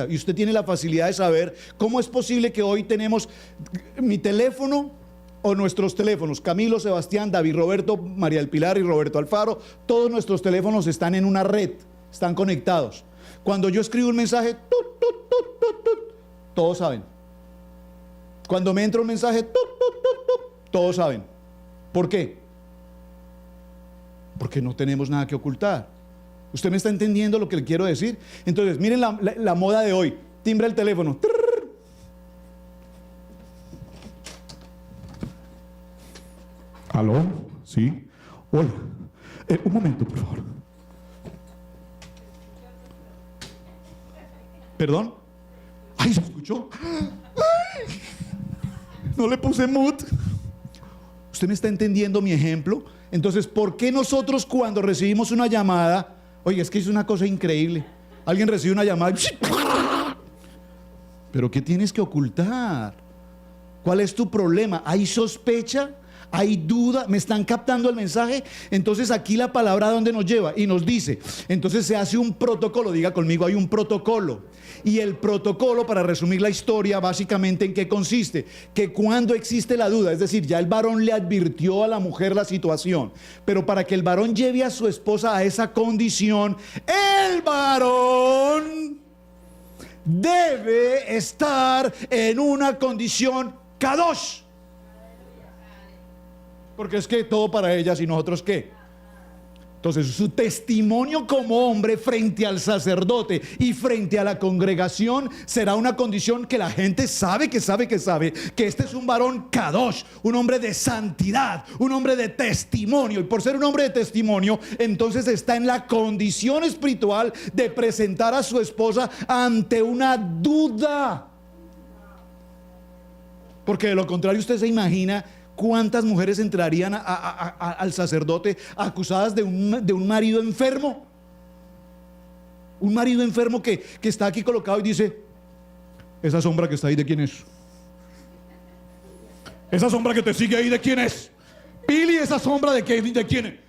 y usted tiene la facilidad de saber cómo es posible que hoy tenemos mi teléfono o nuestros teléfonos, Camilo, Sebastián, David, Roberto, María del Pilar y Roberto Alfaro, todos nuestros teléfonos están en una red, están conectados. Cuando yo escribo un mensaje, todos saben. Cuando me entra un mensaje, todos saben. ¿Por qué? Porque no tenemos nada que ocultar. ¿Usted me está entendiendo lo que le quiero decir? Entonces, miren la moda de hoy. Timbra el teléfono. ¿Aló? ¿Sí? Hola. Un momento, por favor. ¿Perdón? ¡Ay, se escuchó! ¡Ay! No le puse mute. ¿Usted me está entendiendo mi ejemplo? Entonces, ¿por qué nosotros cuando recibimos una llamada, oye, es que es una cosa increíble, alguien recibe una llamada y... ¿Pero qué tienes que ocultar? ¿Cuál es tu problema? ¿Hay sospecha? ¿Hay duda? ¿Me están captando el mensaje? Entonces aquí la palabra, ¿a dónde nos lleva? Y nos dice, entonces se hace un protocolo, diga conmigo, hay un protocolo. Y el protocolo, para resumir la historia, básicamente ¿en qué consiste? Que cuando existe la duda, es decir, ya el varón le advirtió a la mujer la situación, pero para que el varón lleve a su esposa a esa condición, el varón debe estar en una condición kadosh. Porque es que todo para ellas y nosotros ¿qué? Entonces su testimonio como hombre frente al sacerdote y frente a la congregación será una condición que la gente sabe que este es un varón kadosh, un hombre de santidad, un hombre de testimonio, y por ser un hombre de testimonio entonces está en la condición espiritual de presentar a su esposa ante una duda, porque de lo contrario usted se imagina ¿cuántas mujeres entrarían al sacerdote acusadas de un marido enfermo? Un marido enfermo que está aquí colocado y dice, esa sombra que está ahí, ¿de quién es? Esa sombra que te sigue ahí, ¿de quién es? Pili, esa sombra ¿de quién es?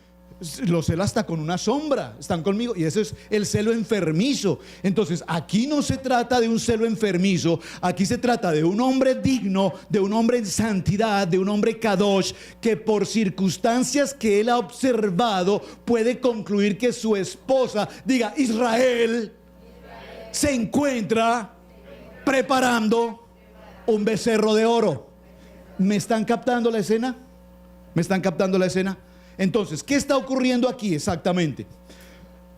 Lo cela hasta con una sombra. Están conmigo. Y ese es el celo enfermizo. Entonces aquí no se trata de un celo enfermizo. Aquí se trata de un hombre digno, de un hombre en santidad, de un hombre kadosh, que por circunstancias que él ha observado puede concluir que su esposa, diga Israel, se encuentra preparando un becerro de oro. ¿Me están captando la escena? ¿Me están captando la escena? Entonces, ¿qué está ocurriendo aquí exactamente?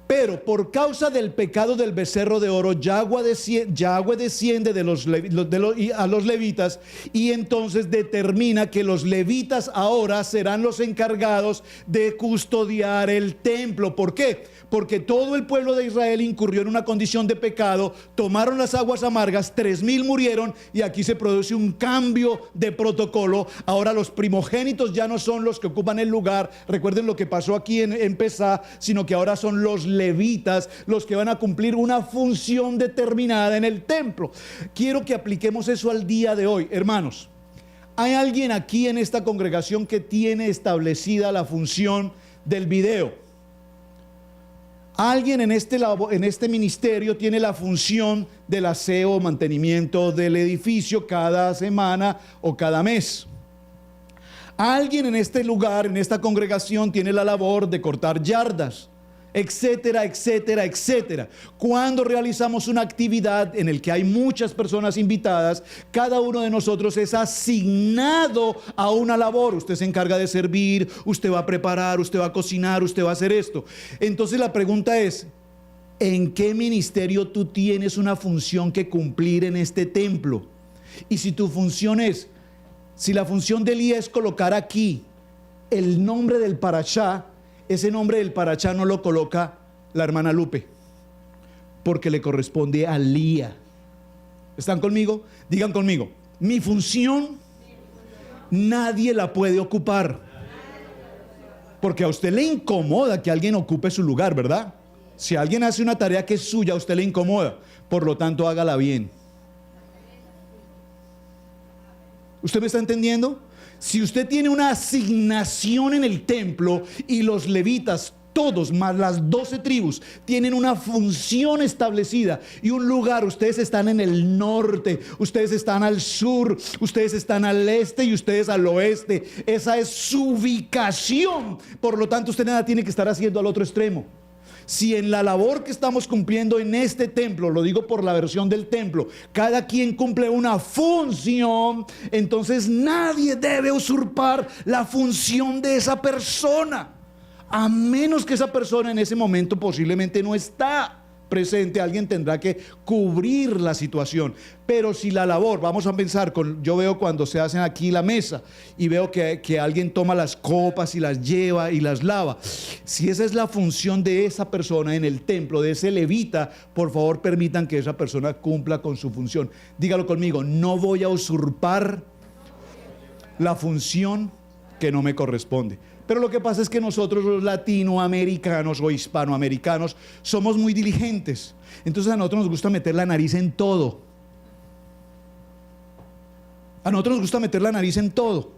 Pero por causa del pecado del becerro de oro, Yahweh desciende a los levitas, y entonces determina que los levitas ahora serán los encargados de custodiar el templo. ¿Por qué? Porque todo el pueblo de Israel incurrió en una condición de pecado, tomaron las aguas amargas, 3,000 murieron, y aquí se produce un cambio de protocolo. Ahora los primogénitos ya no son los que ocupan el lugar, recuerden lo que pasó aquí en Pesá, sino que ahora son los levitas los que van a cumplir una función determinada en el templo. Quiero que apliquemos eso al día de hoy, hermanos. ¿Hay alguien aquí en esta congregación que tiene establecida la función del video? Alguien en este ministerio tiene la función del aseo o mantenimiento del edificio cada semana o cada mes. Alguien en este lugar, en esta congregación, tiene la labor de cortar yardas, etcétera, etcétera, etcétera. Cuando realizamos una actividad en la que hay muchas personas invitadas, cada uno de nosotros es asignado a una labor. Usted se encarga de servir, usted va a preparar, usted va a cocinar, usted va a hacer esto. Entonces la pregunta es, ¿en qué ministerio tú tienes una función que cumplir en este templo? Y si tu función es, si la función de Elías es colocar aquí el nombre del parashá, ese nombre del parashá no lo coloca la hermana Lupe, porque le corresponde a Lía. ¿Están conmigo? Digan conmigo, mi función nadie la puede ocupar, porque a usted le incomoda que alguien ocupe su lugar, ¿verdad? Si alguien hace una tarea que es suya, a usted le incomoda, por lo tanto hágala bien. ¿Usted me está entendiendo? Si usted tiene una asignación en el templo y los levitas, todos más las 12 tribus, tienen una función establecida y un lugar, ustedes están en el norte, ustedes están al sur, ustedes están al este y ustedes al oeste. Esa es su ubicación. Por lo tanto, usted nada tiene que estar haciendo al otro extremo. Si en la labor que estamos cumpliendo en este templo, lo digo por la versión del templo, cada quien cumple una función, entonces nadie debe usurpar la función de esa persona, a menos que esa persona en ese momento posiblemente no está presente. Alguien tendrá que cubrir la situación. Pero si la labor, vamos a pensar, yo veo cuando se hacen aquí la mesa y veo que alguien toma las copas y las lleva y las lava. Si esa es la función de esa persona en el templo, de ese levita, por favor permitan que esa persona cumpla con su función. Dígalo conmigo, no voy a usurpar la función que no me corresponde. Pero lo que pasa es que nosotros los latinoamericanos o hispanoamericanos somos muy diligentes. Entonces a nosotros nos gusta meter la nariz en todo. A nosotros nos gusta meter la nariz en todo.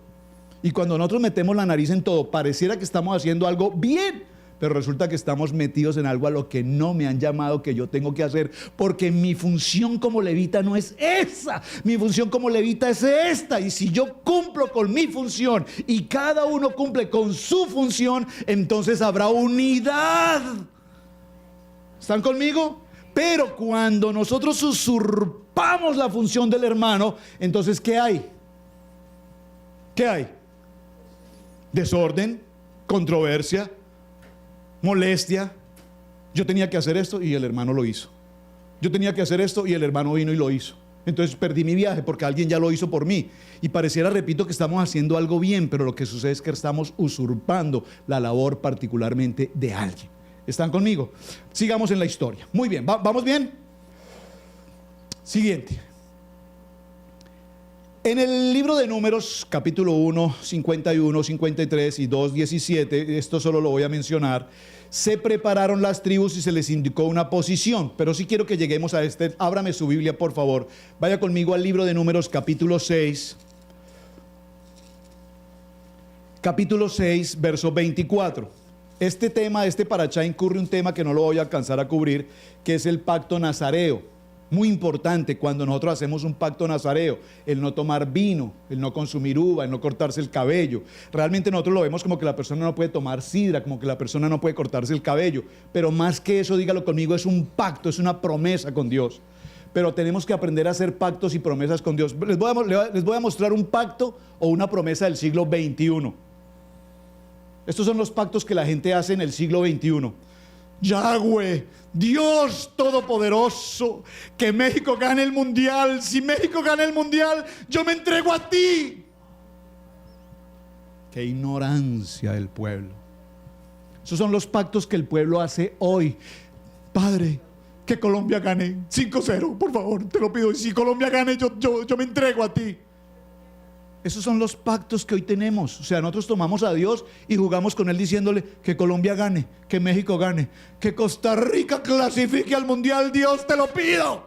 Y cuando nosotros metemos la nariz en todo, pareciera que estamos haciendo algo bien, pero resulta que estamos metidos en algo a lo que no me han llamado que yo tengo que hacer, porque mi función como levita no es esa, mi función como levita es esta. Y si yo cumplo con mi función y cada uno cumple con su función, entonces habrá unidad. ¿Están conmigo? Pero cuando nosotros usurpamos la función del hermano, entonces ¿qué hay? ¿Qué hay? Desorden, controversia, molestia. Yo tenía que hacer esto y el hermano lo hizo. Yo tenía que hacer esto y el hermano vino y lo hizo. Entonces perdí mi viaje porque alguien ya lo hizo por mí. Y pareciera, repito, que estamos haciendo algo bien, pero lo que sucede es que estamos usurpando la labor particularmente de alguien. ¿Están conmigo? Sigamos en la historia. Muy bien, ¿vamos bien? Siguiente. En el libro de Números, capítulo 1, 51, 53 y 2, 17, esto solo lo voy a mencionar, se prepararon las tribus y se les indicó una posición. Pero sí quiero que lleguemos a ábrame su Biblia, por favor. Vaya conmigo al libro de Números, capítulo 6. Capítulo 6, verso 24. Este parashá incurre un tema que no lo voy a alcanzar a cubrir, que es el pacto nazareo. Muy importante cuando nosotros hacemos un pacto nazareo, el no tomar vino, el no consumir uva, el no cortarse el cabello. Realmente nosotros lo vemos como que la persona no puede tomar sidra, como que la persona no puede cortarse el cabello. Pero más que eso, dígalo conmigo, es un pacto, es una promesa con Dios. Pero tenemos que aprender a hacer pactos y promesas con Dios. Les voy a mostrar un pacto o una promesa del siglo XXI. Estos son los pactos que la gente hace en el siglo XXI. Yahweh, Dios Todopoderoso, que México gane el mundial. Si México gana el mundial, yo me entrego a ti. Qué ignorancia del pueblo. Esos son los pactos que el pueblo hace hoy. Padre, que Colombia gane 5-0, por favor, te lo pido. Y si Colombia gane, yo me entrego a ti. Esos son los pactos que hoy tenemos. O sea, nosotros tomamos a Dios y jugamos con Él diciéndole que Colombia gane, que México gane, que Costa Rica clasifique al mundial. Dios, te lo pido.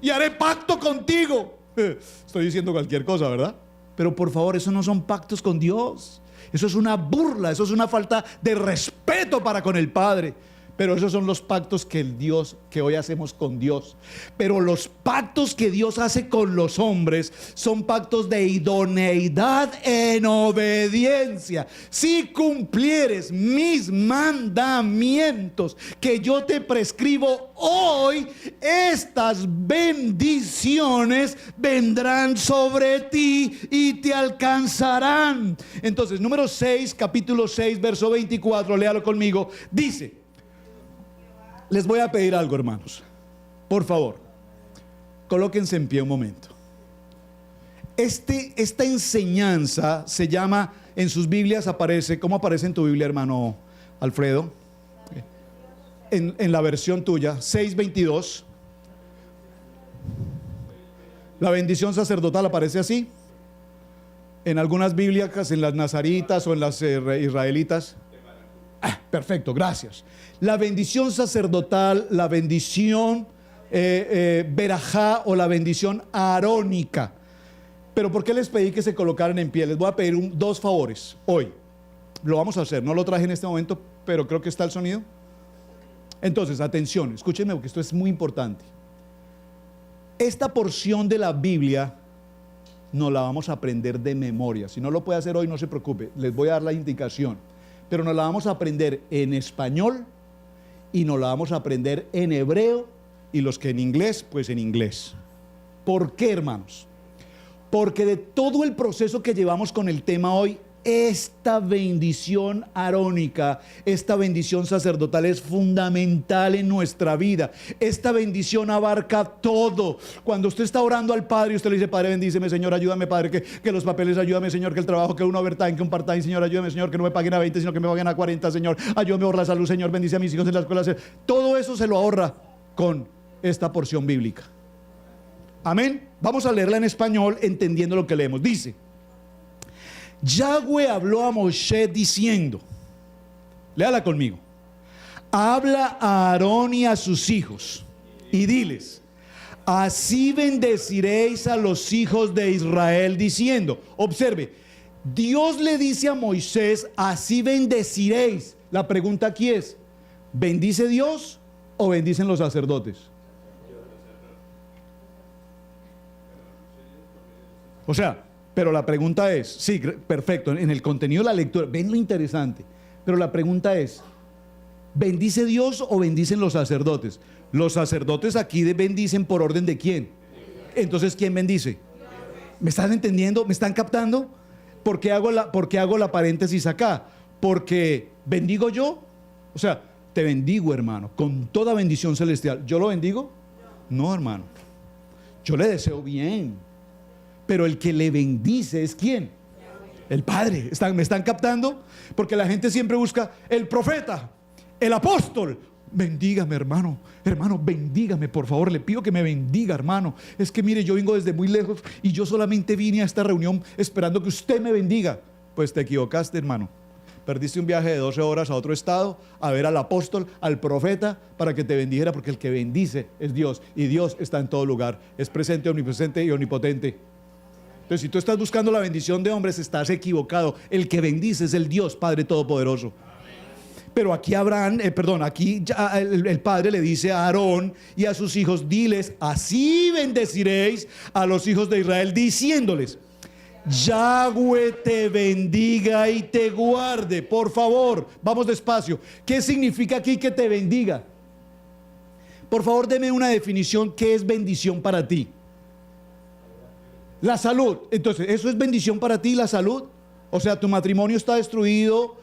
Y haré pacto contigo. Estoy diciendo cualquier cosa, ¿verdad? Pero por favor, eso no son pactos con Dios. Eso es una burla, eso es una falta de respeto para con el Padre. Pero esos son los pactos que hoy hacemos con Dios. Pero los pactos que Dios hace con los hombres son pactos de idoneidad en obediencia. Si cumplieres mis mandamientos que yo te prescribo hoy, estas bendiciones vendrán sobre ti y te alcanzarán. Entonces, número 6, capítulo 6, verso 24, léalo conmigo, dice: les voy a pedir algo, hermanos. Por favor, colóquense en pie un momento. Esta enseñanza se llama, en sus Biblias aparece, ¿cómo aparece en tu Biblia, hermano Alfredo? En la versión tuya, 6:22. La bendición sacerdotal aparece así. En algunas Biblias, en las nazaritas o en las israelitas. Perfecto, gracias. La bendición sacerdotal, la bendición verajá o la bendición arónica. Pero ¿por qué les pedí que se colocaran en pie? Les voy a pedir dos favores hoy. Lo vamos a hacer, no lo traje en este momento, pero creo que está el sonido. Entonces, atención, escúchenme porque esto es muy importante. Esta porción de la Biblia nos la vamos a aprender de memoria. Si no lo puede hacer hoy, no se preocupe, les voy a dar la indicación. Pero nos la vamos a aprender en español y nos la vamos a aprender en hebreo, y los que en inglés, pues en inglés. ¿Por qué, hermanos? Porque de todo el proceso que llevamos con el tema hoy, esta bendición arónica, esta bendición sacerdotal es fundamental en nuestra vida. Esta bendición abarca todo. Cuando usted está orando al Padre y usted le dice: Padre, bendíceme, Señor, ayúdame, Padre, que los papeles, ayúdame, Señor, que el trabajo, que un overtime, que un part-time, Señor, ayúdame, Señor, que no me paguen a 20, sino que me paguen a 40, Señor, ayúdame a ahorrar la salud, Señor, bendice a mis hijos en la escuela. Todo eso se lo ahorra con esta porción bíblica. Amén. Vamos a leerla en español entendiendo lo que leemos. Dice: Yahweh habló a Moisés diciendo, léala conmigo: habla a Aarón y a sus hijos y diles: así bendeciréis a los hijos de Israel, diciendo. Observe, Dios le dice a Moisés: así bendeciréis. La pregunta aquí es: ¿bendice Dios o bendicen los sacerdotes? O sea, pero la pregunta es, sí, perfecto, en el contenido de la lectura, ven lo interesante, pero la pregunta es: ¿bendice Dios o bendicen los sacerdotes? Los sacerdotes aquí bendicen por orden de quién. Entonces, ¿quién bendice? ¿Me están entendiendo? ¿Me están captando? ¿Por qué hago la paréntesis acá? Porque bendigo yo, o sea, te bendigo, hermano, con toda bendición celestial. ¿Yo lo bendigo? No, hermano, yo le deseo bien. Pero el que le bendice es ¿quién? El Padre. ¿Me están captando? Porque la gente siempre busca el profeta, el apóstol. Bendígame, hermano. Hermano, bendígame, por favor. Le pido que me bendiga, hermano. Es que mire, yo vengo desde muy lejos y yo solamente vine a esta reunión esperando que usted me bendiga. Pues te equivocaste, hermano. Perdiste un viaje de 12 horas a otro estado a ver al apóstol, al profeta, para que te bendijera, porque el que bendice es Dios. Y Dios está en todo lugar. Es presente, omnipresente y omnipotente. Entonces, si tú estás buscando la bendición de hombres, estás equivocado. El que bendice es el Dios Padre Todopoderoso. Pero aquí aquí ya el padre le dice a Aarón y a sus hijos, diles, así bendeciréis a los hijos de Israel, diciéndoles, Yahweh te bendiga y te guarde. Por favor, vamos despacio. ¿Qué significa aquí que te bendiga? Por favor, deme una definición. ¿Qué es bendición para ti? La salud. Entonces, ¿eso es bendición para ti, la salud? O sea, tu matrimonio está destruido,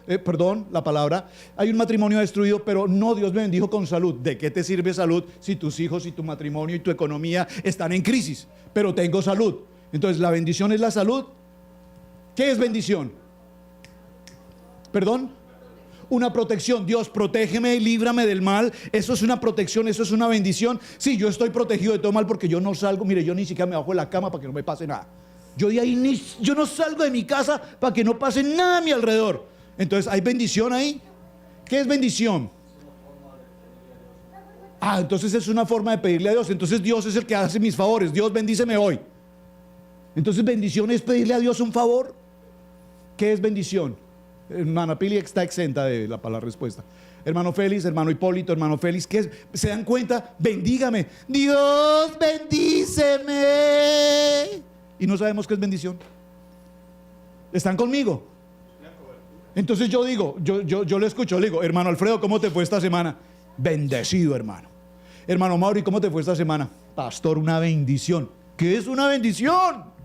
hay un matrimonio destruido, pero no, Dios me bendijo con salud. ¿De qué te sirve salud si tus hijos y tu matrimonio y tu economía están en crisis? Pero tengo salud. Entonces, ¿la bendición es la salud? ¿Qué es bendición? ¿Perdón? Una protección. Dios, protégeme y líbrame del mal. Eso es una protección, eso es una bendición. Sí, yo estoy protegido de todo mal porque yo no salgo, mire, yo ni siquiera me bajo de la cama para que no me pase nada. Yo no salgo de mi casa para que no pase nada a mi alrededor. Entonces, ¿hay bendición ahí? ¿Qué es bendición? Entonces es una forma de pedirle a Dios. Entonces Dios es el que hace mis favores. Dios, bendíceme hoy. Entonces, ¿bendición es pedirle a Dios un favor? ¿Qué es bendición? Hermana Pili está exenta de la respuesta. Hermano Félix, hermano Hipólito, hermano Félix, ¿qué es? ¿Se dan cuenta? Bendígame. Dios, bendíceme. Y no sabemos qué es bendición. ¿Están conmigo? Entonces yo digo, yo lo escucho, le digo, hermano Alfredo, ¿cómo te fue esta semana? Bendecido, hermano. Hermano Mauri, ¿cómo te fue esta semana? Pastor, una bendición. ¿Qué es una bendición?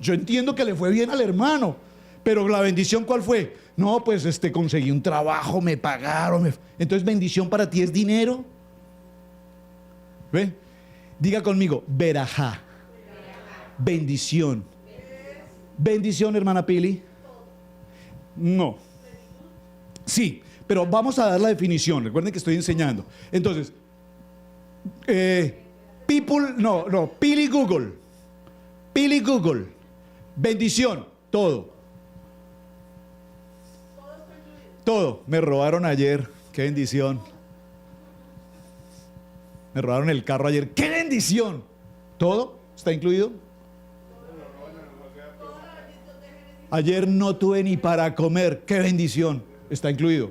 Yo entiendo que le fue bien al hermano, pero la bendición, ¿cuál fue? No, pues conseguí un trabajo, me pagaron. Entonces, bendición para ti es dinero. ¿Ve? Diga conmigo, verajá. Bendición. Bendición, hermana Pili. No. Sí, pero vamos a dar la definición. Recuerden que estoy enseñando. Entonces, Pili Google. Bendición, todo. Todo. Me robaron ayer. Qué bendición. Me robaron el carro ayer. Qué bendición. Todo está incluido. Ayer no tuve ni para comer. Qué bendición. Está incluido.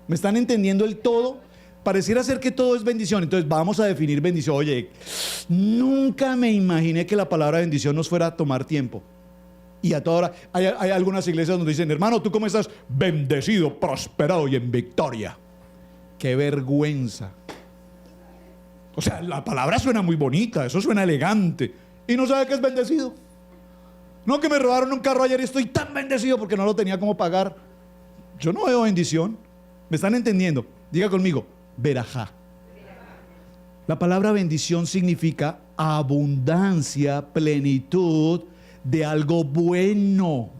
¿Me están entendiendo el todo? Pareciera ser que todo es bendición. Entonces vamos a definir bendición. Oye, nunca me imaginé que la palabra bendición nos fuera a tomar tiempo. Y a toda hora hay algunas iglesias donde dicen, hermano, ¿tú cómo estás? Bendecido, prosperado y en victoria. Qué vergüenza. O sea, la palabra suena muy bonita, eso suena elegante. Y no sabe que es bendecido. No, que me robaron un carro ayer y estoy tan bendecido porque no lo tenía como pagar. Yo no veo bendición. ¿Me están entendiendo? Diga conmigo, verajá. La palabra bendición significa abundancia, plenitud de algo bueno.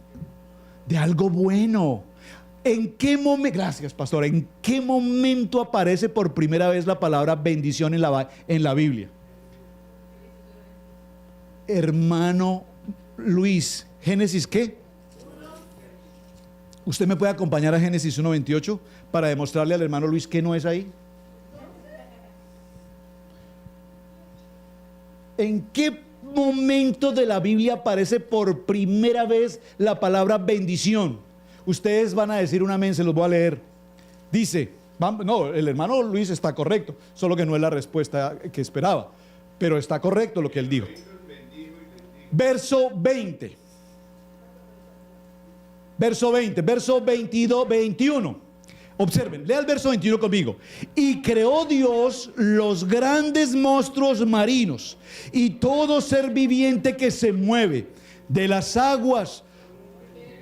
De algo bueno. ¿En qué momento, gracias pastor, en qué momento aparece por primera vez la palabra bendición en la Biblia? Hermano Luis, ¿Génesis qué? ¿Usted me puede acompañar a Génesis 1:28 para demostrarle al hermano Luis que no es ahí? ¿En qué momento de la Biblia aparece por primera vez la palabra bendición? Ustedes van a decir un amén, se los voy a leer. Dice, no, el hermano Luis está correcto, solo que no es la respuesta que esperaba, pero está correcto lo que él dijo. Verso 20, verso 22, 21. Observen, lea el verso 21 conmigo. Y creó Dios los grandes monstruos marinos y todo ser viviente que se mueve de las aguas.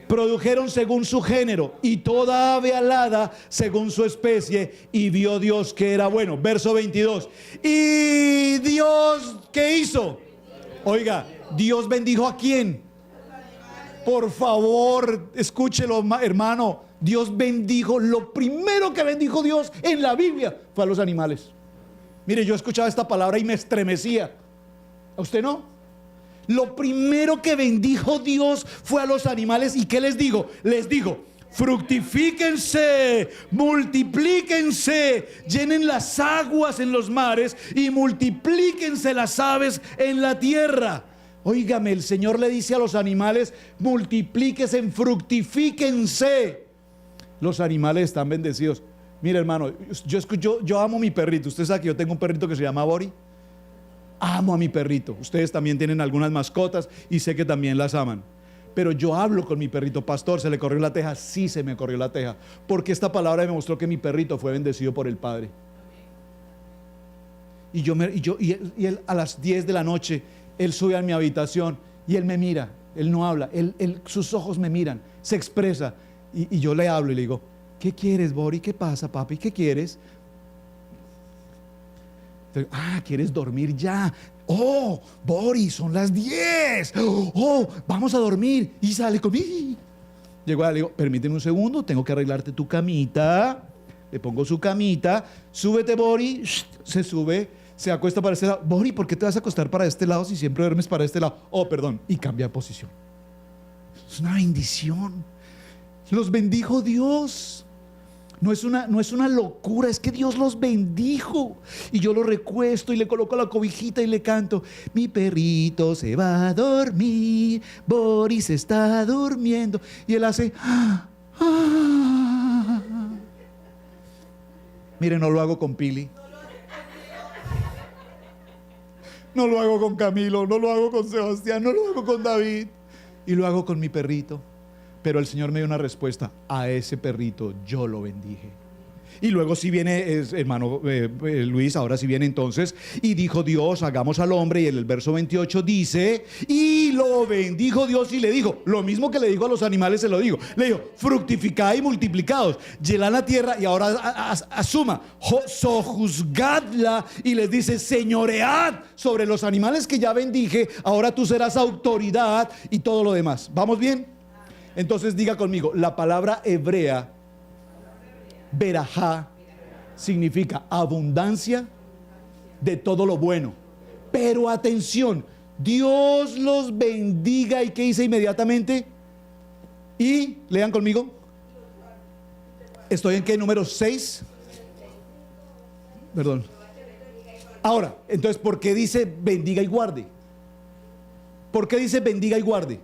Produjeron según su género y toda ave alada según su especie, y vio Dios que era bueno. Verso 22. Y Dios, ¿qué hizo? Oiga, Dios bendijo ¿a quién? Por favor, escúchelo, hermano. Dios bendijo, lo primero que bendijo Dios en la Biblia fue a los animales. Mire, yo escuchaba esta palabra y me estremecía. ¿A usted no? Lo primero que bendijo Dios fue a los animales. ¿Y qué les digo? Les digo, fructifíquense, multiplíquense, llenen las aguas en los mares y multiplíquense las aves en la tierra. Óigame, el Señor le dice a los animales, multiplíquense, fructifíquense. Los animales están bendecidos. Mire, hermano, yo amo a mi perrito. Usted sabe que yo tengo un perrito que se llama Bori. Amo a mi perrito. Ustedes también tienen algunas mascotas y sé que también las aman. Pero yo hablo con mi perrito. Pastor, ¿se le corrió la teja? Sí, se me corrió la teja. Porque esta palabra me mostró que mi perrito fue bendecido por el Padre. Y él a las 10 de la noche, él sube a mi habitación y él me mira. Él no habla, sus ojos me miran, se expresa. Y yo le hablo y le digo, ¿qué quieres, Bori? ¿Qué pasa, papi? ¿Qué quieres? ¿Quieres dormir ya? Oh, Bori, son las 10. Oh, vamos a dormir. Y sale conmigo. Llego a le digo, permíteme un segundo, tengo que arreglarte tu camita. Le pongo su camita. Súbete, Bori. Se sube, se acuesta para este lado. Bori, ¿por qué te vas a acostar para este lado si siempre duermes para este lado? Oh, perdón. Y cambia de posición. Es una bendición. Los bendijo Dios. No es una locura, es que Dios los bendijo. Y yo lo recuesto y le coloco la cobijita y le canto: mi perrito se va a dormir, Boris está durmiendo. Y él hace Mire, no lo hago con Pili, no lo hago con Camilo, no lo hago con Sebastián, no lo hago con David, y lo hago con mi perrito. Pero el Señor me dio una respuesta: a ese perrito yo lo bendije. Y luego si viene, hermano Luis, ahora si viene entonces, y dijo Dios, hagamos al hombre, y en el verso 28 dice, y lo bendijo Dios y le dijo, lo mismo que le dijo a los animales se lo dijo, le dijo, fructificad y multiplicaos, llenad la tierra, y ahora asuma, sojuzgadla, y les dice, señoread sobre los animales que ya bendije, ahora tú serás autoridad y todo lo demás. ¿Vamos bien? Entonces diga conmigo, la palabra hebrea berajá significa abundancia de todo lo bueno. Pero atención, Dios los bendiga. ¿Y qué dice inmediatamente? Y lean conmigo. ¿Estoy en qué? Número 6. Perdón. Ahora, entonces, ¿por qué dice bendiga y guarde? ¿Por qué dice bendiga y guarde?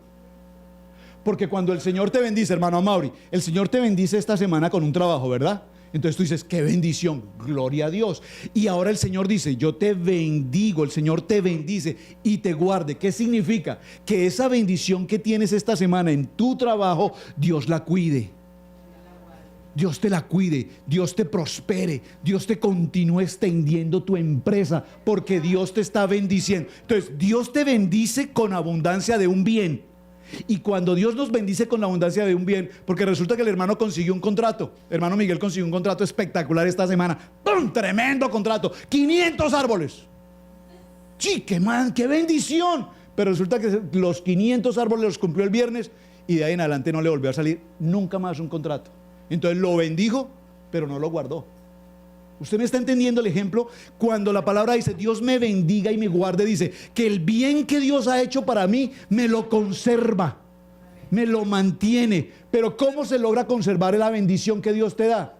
Porque cuando el Señor te bendice, hermano Amaury, el Señor te bendice esta semana con un trabajo, ¿verdad? Entonces tú dices, qué bendición, gloria a Dios. Y ahora el Señor dice, yo te bendigo, el Señor te bendice y te guarde. ¿Qué significa? Que esa bendición que tienes esta semana en tu trabajo, Dios la cuide. Dios te la cuide, Dios te prospere, Dios te continúe extendiendo tu empresa, porque Dios te está bendiciendo. Entonces, Dios te bendice con abundancia de un bien. Y cuando Dios nos bendice con la abundancia de un bien, porque resulta que el hermano consiguió un contrato, hermano Miguel consiguió un contrato espectacular esta semana, ¡pum! Tremendo contrato, 500 árboles. Sí, qué bendición. Pero resulta que los 500 árboles los cumplió el viernes y de ahí en adelante no le volvió a salir nunca más un contrato. Entonces lo bendijo, pero no lo guardó. ¿Usted me está entendiendo el ejemplo? Cuando la palabra dice Dios me bendiga y me guarde, dice que el bien que Dios ha hecho para mí me lo conserva, me lo mantiene. Pero ¿cómo se logra conservar la bendición que Dios te da?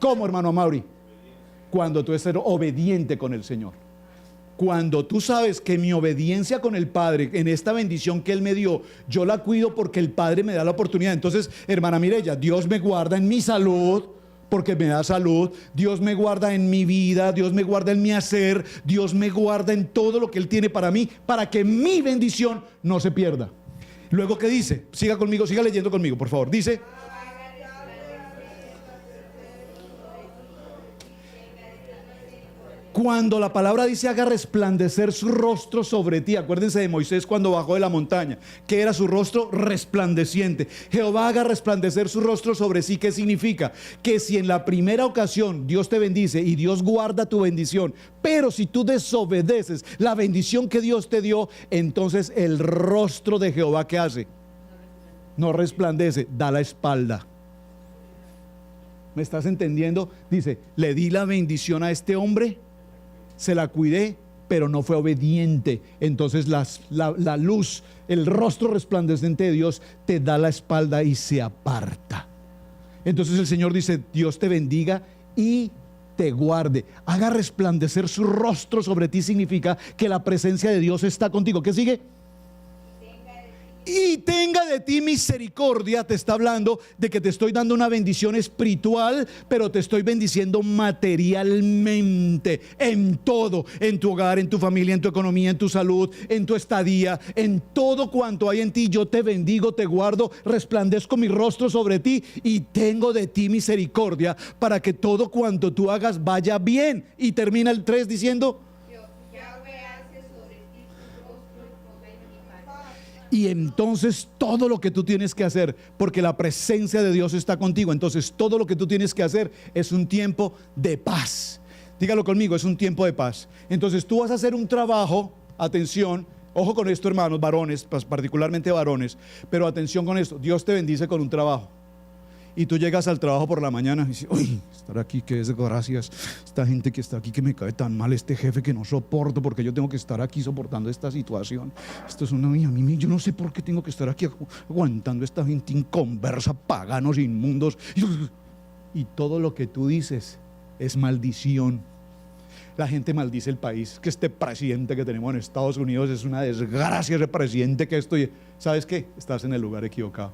¿Cómo, hermano Amaury? Cuando tú estés obediente con el Señor. Cuando tú sabes que mi obediencia con el Padre, en esta bendición que Él me dio, yo la cuido porque el Padre me da la oportunidad. Entonces, hermana Mireya, Dios me guarda en mi salud, porque me da salud. Dios me guarda en mi vida, Dios me guarda en mi hacer, Dios me guarda en todo lo que Él tiene para mí, para que mi bendición no se pierda. Luego, ¿qué dice? Siga conmigo, siga leyendo conmigo, por favor. Dice: cuando la palabra dice haga resplandecer su rostro sobre ti. Acuérdense de Moisés cuando bajó de la montaña, que era su rostro resplandeciente. Jehová haga resplandecer su rostro sobre sí. ¿Qué significa? Que si en la primera ocasión Dios te bendice y Dios guarda tu bendición, pero si tú desobedeces la bendición que Dios te dio, entonces el rostro de Jehová, ¿qué hace? No resplandece, da la espalda. ¿Me estás entendiendo? Dice, le di la bendición a este hombre, se la cuidé, pero no fue obediente. Entonces la luz, el rostro resplandeciente de Dios te da la espalda y se aparta. Entonces el Señor dice, Dios te bendiga y te guarde, haga resplandecer su rostro sobre ti. Significa que la presencia de Dios está contigo. ¿Qué sigue? Y tenga de ti misericordia te está hablando de que te estoy dando una bendición espiritual, pero te estoy bendiciendo materialmente, en todo, en tu hogar, en tu familia, en tu economía, en tu salud, en tu estadía, en todo cuanto hay en ti. Yo te bendigo, te guardo, resplandezco mi rostro sobre ti y tengo de ti misericordia para que todo cuanto tú hagas vaya bien. Y termina el 3 diciendo: y entonces todo lo que tú tienes que hacer, porque la presencia de Dios está contigo, entonces todo lo que tú tienes que hacer es un tiempo de paz. Dígalo conmigo, es un tiempo de paz. Entonces tú vas a hacer un trabajo, atención, ojo con esto, hermanos, varones, particularmente varones, pero atención con esto, Dios te bendice con un trabajo. Y tú llegas al trabajo por la mañana y dices: uy, estar aquí, qué desgracias, esta gente que está aquí que me cae tan mal, este jefe que no soporto, porque yo tengo que estar aquí soportando esta situación. Esto es una a mí, yo no sé por qué tengo que estar aquí aguantando esta gente inconversa, paganos, inmundos. Y todo lo que tú dices es maldición. La gente maldice el país, que este presidente que tenemos en Estados Unidos es una desgracia, ese presidente que estoy. ¿Sabes qué? Estás en el lugar equivocado.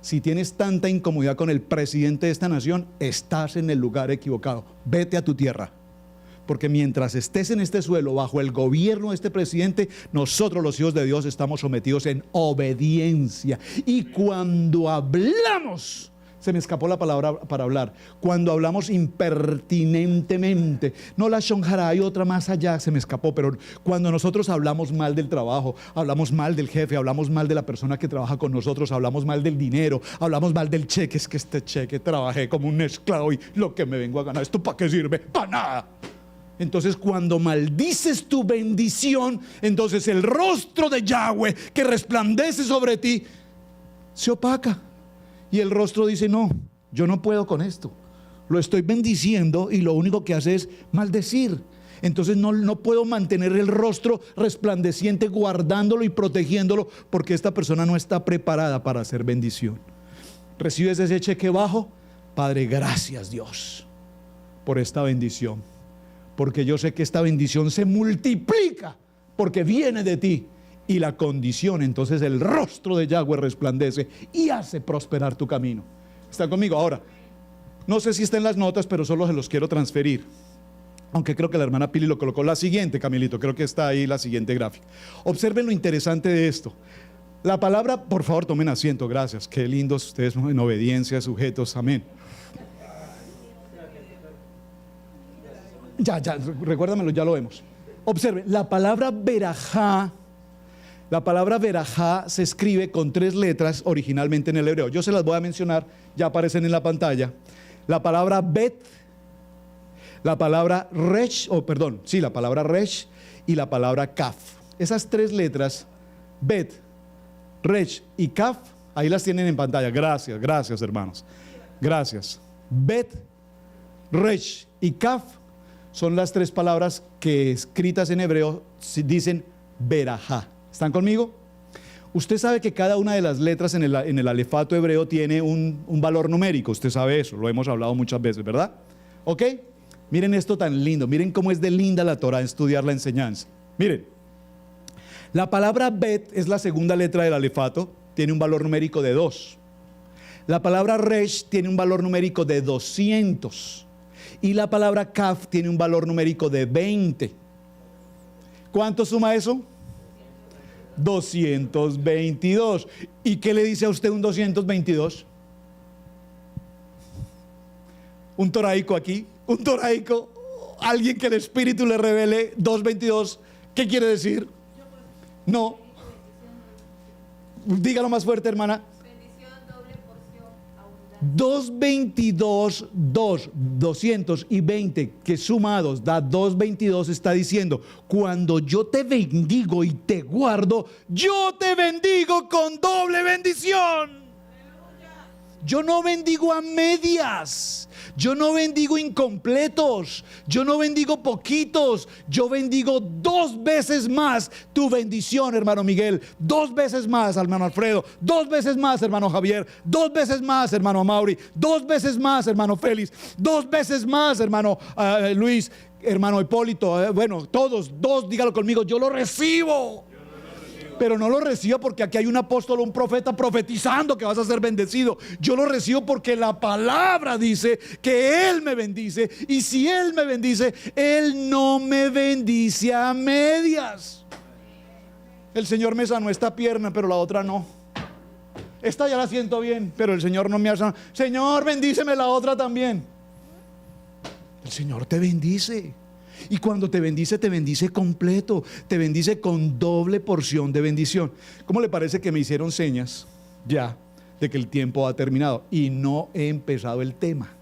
Si tienes tanta incomodidad con el presidente de esta nación, estás en el lugar equivocado. Vete a tu tierra. Porque mientras estés en este suelo, bajo el gobierno de este presidente, nosotros los hijos de Dios estamos sometidos en obediencia. Y cuando hablamos, se me escapó la palabra para hablar, cuando hablamos impertinentemente, no la shonjara, hay otra más allá, se me escapó, pero cuando nosotros hablamos mal del trabajo, hablamos mal del jefe, hablamos mal de la persona que trabaja con nosotros, hablamos mal del dinero, hablamos mal del cheque, es que este cheque trabajé como un esclavo y lo que me vengo a ganar, ¿esto para qué sirve? ¡Para nada! Entonces cuando maldices tu bendición, entonces el rostro de Yahweh que resplandece sobre ti se opaca. Y el rostro dice: no, yo no puedo con esto. Lo estoy bendiciendo y lo único que hace es maldecir. Entonces no puedo mantener el rostro resplandeciente, guardándolo y protegiéndolo, porque esta persona no está preparada para hacer bendición. ¿Recibes ese cheque bajo? Padre, gracias Dios por esta bendición, porque yo sé que esta bendición se multiplica porque viene de ti. Y la condición, entonces el rostro de Yahweh resplandece y hace prosperar tu camino. ¿Están conmigo? Ahora, no sé si está en las notas, pero solo se los quiero transferir, aunque creo que la hermana Pili lo colocó. La siguiente, Camilito, creo que está ahí la siguiente gráfica. Observen lo interesante de esto. La palabra, por favor tomen asiento, gracias. Qué lindos ustedes en obediencia, sujetos, amén. Ya, recuérdamelo, ya lo vemos. Observen, la palabra verajá. La palabra verajá se escribe con 3 letras originalmente en el hebreo. Yo se las voy a mencionar, ya aparecen en la pantalla. La palabra bet, la palabra resh, la palabra resh y la palabra kaf. Esas 3 letras, bet, resh y kaf, ahí las tienen en pantalla. Gracias hermanos. Gracias. Bet, resh y kaf son las 3 palabras que escritas en hebreo dicen verajá. ¿Están conmigo? Usted sabe que cada una de las letras en el alefato hebreo tiene un valor numérico. Usted sabe eso, lo hemos hablado muchas veces, ¿verdad? ¿Ok? Miren esto tan lindo, miren cómo es de linda la Torah estudiar la enseñanza. Miren, la palabra bet es la segunda letra del alefato, tiene un valor numérico de 2. La palabra resh tiene un valor numérico de 200. Y la palabra kaf tiene un valor numérico de 20. ¿Cuánto suma eso? 222. ¿Y qué le dice a usted un 222? Un toraico aquí, un toraico, alguien que el Espíritu le revele 222. ¿Qué quiere decir? No. Dígalo más fuerte, hermana. 222, 220, que sumados da 222, está diciendo: cuando yo te bendigo y te guardo, yo te bendigo con doble bendición. Yo no bendigo a medias, yo no bendigo incompletos, yo no bendigo poquitos, yo bendigo 2 veces más tu bendición, hermano Miguel, 2 veces más, hermano Alfredo, 2 veces más, hermano Javier, 2 veces más, hermano Mauri, 2 veces más, hermano Félix, 2 veces más, hermano Luis, hermano Hipólito, bueno, todos, 2, dígalo conmigo, yo lo recibo. Pero no lo recibo porque aquí hay un apóstol o un profeta profetizando que vas a ser bendecido. Yo lo recibo porque la palabra dice que Él me bendice. Y si Él me bendice, Él no me bendice a medias. El Señor me sanó esta pierna, pero la otra no. Esta ya la siento bien, pero el Señor no me ha sanado. Señor, bendíceme la otra también. El Señor te bendice. Y cuando te bendice completo, te bendice con doble porción de bendición. ¿Cómo le parece que me hicieron señas ya de que el tiempo ha terminado? Y no he empezado el tema.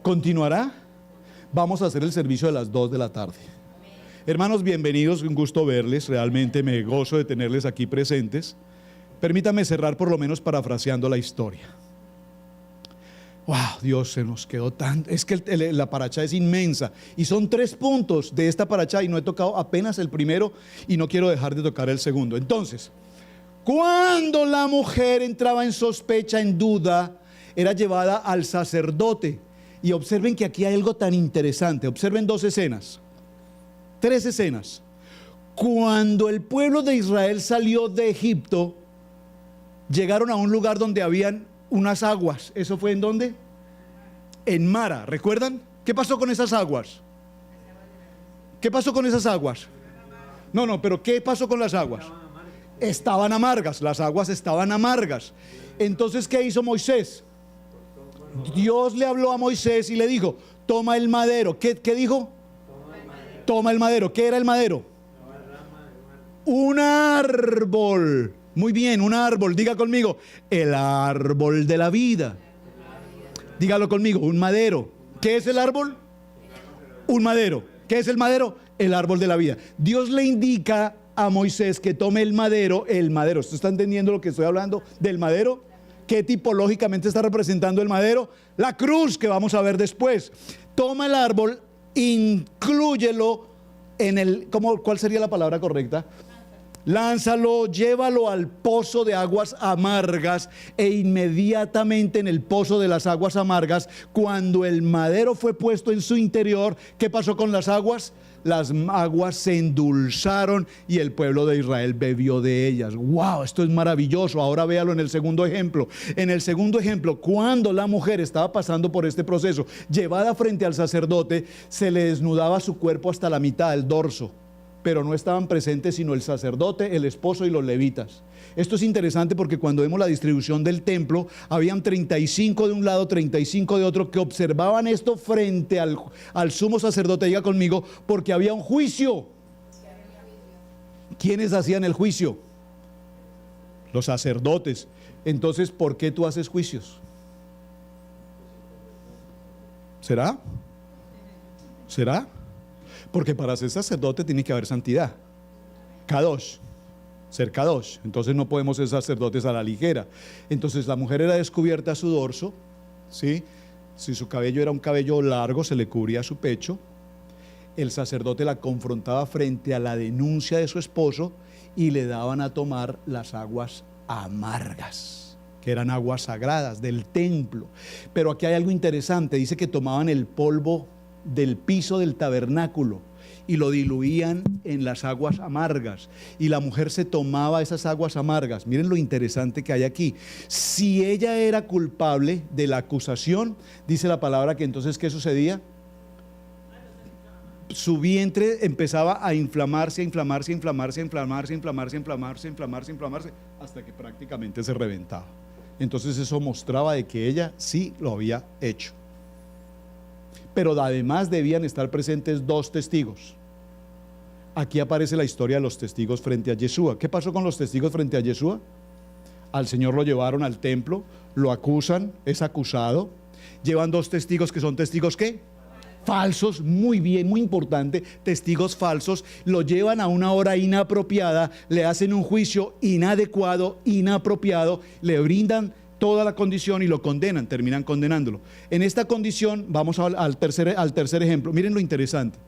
¿Continuará? Vamos a hacer el servicio de las 2 de la tarde. Hermanos, bienvenidos, un gusto verles. Realmente me gozo de tenerles aquí presentes. Permítame cerrar por lo menos parafraseando la historia. Wow, Dios, se nos quedó tan... Es que la paracha es inmensa y son 3 puntos de esta paracha y no he tocado apenas el primero y no quiero dejar de tocar el segundo. Entonces, cuando la mujer entraba en sospecha, en duda, era llevada al sacerdote. Y observen que aquí hay algo tan interesante. Observen 2 escenas, 3 escenas. Cuando el pueblo de Israel salió de Egipto, llegaron a un lugar donde habían unas aguas. ¿Eso fue en dónde? En Mara, ¿recuerdan? ¿Qué pasó con esas aguas? ¿Qué pasó con esas aguas? No, pero ¿qué pasó con las aguas? Estaban amargas, las aguas estaban amargas. Entonces, ¿qué hizo Moisés? Dios le habló a Moisés y le dijo, toma el madero. ¿Qué dijo? Toma el madero. ¿Qué era el madero? Un árbol. Muy bien, un árbol. Diga conmigo, el árbol de la vida. Dígalo conmigo, un madero. ¿Qué es el árbol? Un madero. ¿Qué es el madero? El árbol de la vida. Dios le indica a Moisés que tome el madero. ¿Usted está entendiendo lo que estoy hablando del madero? ¿Qué tipológicamente está representando el madero? La cruz, que vamos a ver después. Toma el árbol, inclúyelo en el... ¿cuál sería la palabra correcta? Lánzalo, llévalo al pozo de aguas amargas e inmediatamente en el pozo de las aguas amargas, cuando el madero fue puesto en su interior, ¿qué pasó con las aguas? Las aguas se endulzaron y el pueblo de Israel bebió de ellas. ¡Wow! Esto es maravilloso. Ahora véalo en el segundo ejemplo. En el segundo ejemplo, cuando la mujer estaba pasando por este proceso, llevada frente al sacerdote, se le desnudaba su cuerpo hasta la mitad del dorso. Pero no estaban presentes sino el sacerdote, el esposo y los levitas. Esto es interesante porque cuando vemos la distribución del templo, habían 35 de un lado, 35 de otro, que observaban esto frente al sumo sacerdote. Diga conmigo, porque había un juicio. ¿Quiénes hacían el juicio? Los sacerdotes. Entonces, ¿por qué tú haces juicios? ¿Será? ¿Será? Porque para ser sacerdote tiene que haber santidad. Kadosh, ser Kadosh. Entonces no podemos ser sacerdotes a la ligera. Entonces la mujer era descubierta a su dorso, ¿sí? Si su cabello era un cabello largo, se le cubría su pecho. El sacerdote la confrontaba frente a la denuncia de su esposo y le daban a tomar las aguas amargas, que eran aguas sagradas del templo. Pero aquí hay algo interesante. Dice que tomaban el polvo del piso del tabernáculo y lo diluían en las aguas amargas, y la mujer se tomaba esas aguas amargas. Miren lo interesante que hay aquí. Si ella era culpable de la acusación, dice la palabra que entonces ¿qué sucedía? Su vientre empezaba a inflamarse, hasta que prácticamente se reventaba. Entonces eso mostraba de que ella sí lo había hecho. Pero además debían estar presentes 2 testigos. Aquí aparece la historia de los testigos frente a Yeshua. ¿Qué pasó con los testigos frente a Yeshua? Al Señor lo llevaron al templo, lo acusan, es acusado. Llevan 2 testigos que son testigos ¿qué? Falsos, muy bien, muy importante, testigos falsos. Lo llevan a una hora inapropiada, le hacen un juicio inadecuado, inapropiado, le brindan toda la condición y lo condenan, terminan condenándolo. En esta condición, vamos al tercer ejemplo. Miren lo interesante.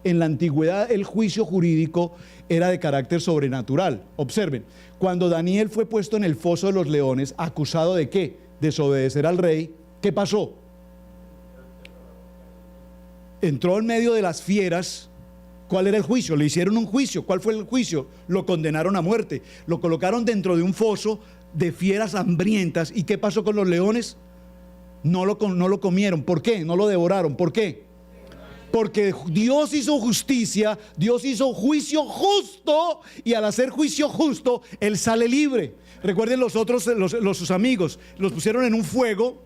En la antigüedad el juicio jurídico era de carácter sobrenatural. Observen, cuando Daniel fue puesto en el foso de los leones, acusado de ¿qué? Desobedecer al rey, ¿qué pasó? Entró en medio de las fieras, ¿Cuál era el juicio? Le hicieron un juicio. ¿Cuál fue el juicio? Lo condenaron a muerte. Lo colocaron dentro de un foso de fieras hambrientas. ¿Y qué pasó con los leones? No lo comieron. ¿Por qué? No lo devoraron. ¿Por qué? Porque Dios hizo justicia, Dios hizo juicio justo, y al hacer juicio justo, Él sale libre. Recuerden sus amigos, los pusieron en un fuego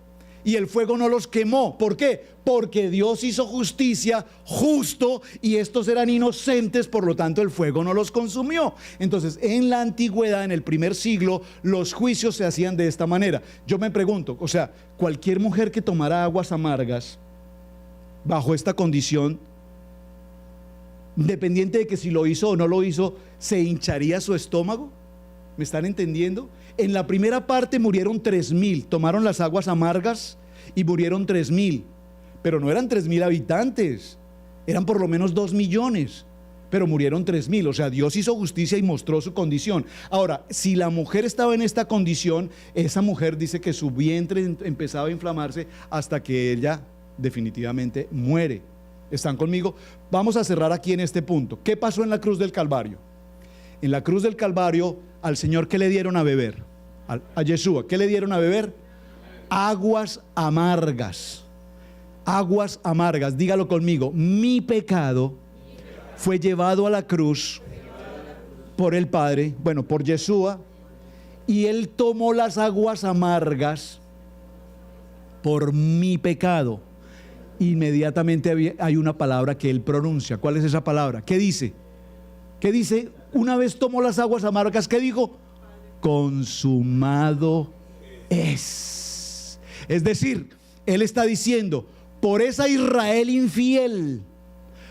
y el fuego no los quemó. ¿Por qué? Porque Dios hizo justicia justo y estos eran inocentes, por lo tanto el fuego no los consumió. Entonces, en la antigüedad, en el primer siglo, los juicios se hacían de esta manera. Yo me pregunto, o sea, cualquier mujer que tomara aguas amargas bajo esta condición, independiente de que si lo hizo o no lo hizo, ¿se hincharía su estómago? ¿Me están entendiendo? En la primera parte murieron 3,000, tomaron las aguas amargas y murieron 3,000, pero no eran 3,000 habitantes, eran por lo menos 2 millones, pero murieron 3,000. O sea, Dios hizo justicia y mostró su condición. Ahora, si la mujer estaba en esta condición, esa mujer dice que su vientre empezaba a inflamarse hasta que ella definitivamente muere. ¿Están conmigo? Vamos a cerrar aquí en este punto. ¿Qué pasó en la cruz del Calvario? En la cruz del Calvario, al Señor, ¿qué le dieron a beber? A Yeshua, ¿qué le dieron a beber? Aguas amargas. Aguas amargas. Dígalo conmigo. Mi pecado fue llevado a la cruz por el Padre, bueno, por Yeshua, y Él tomó las aguas amargas por mi pecado. Inmediatamente hay una palabra que Él pronuncia. ¿Cuál es esa palabra? ¿Qué dice? ¿Qué dice? Una vez tomó las aguas amargas, ¿qué dijo? Consumado es. Es decir, Él está diciendo, por esa Israel infiel,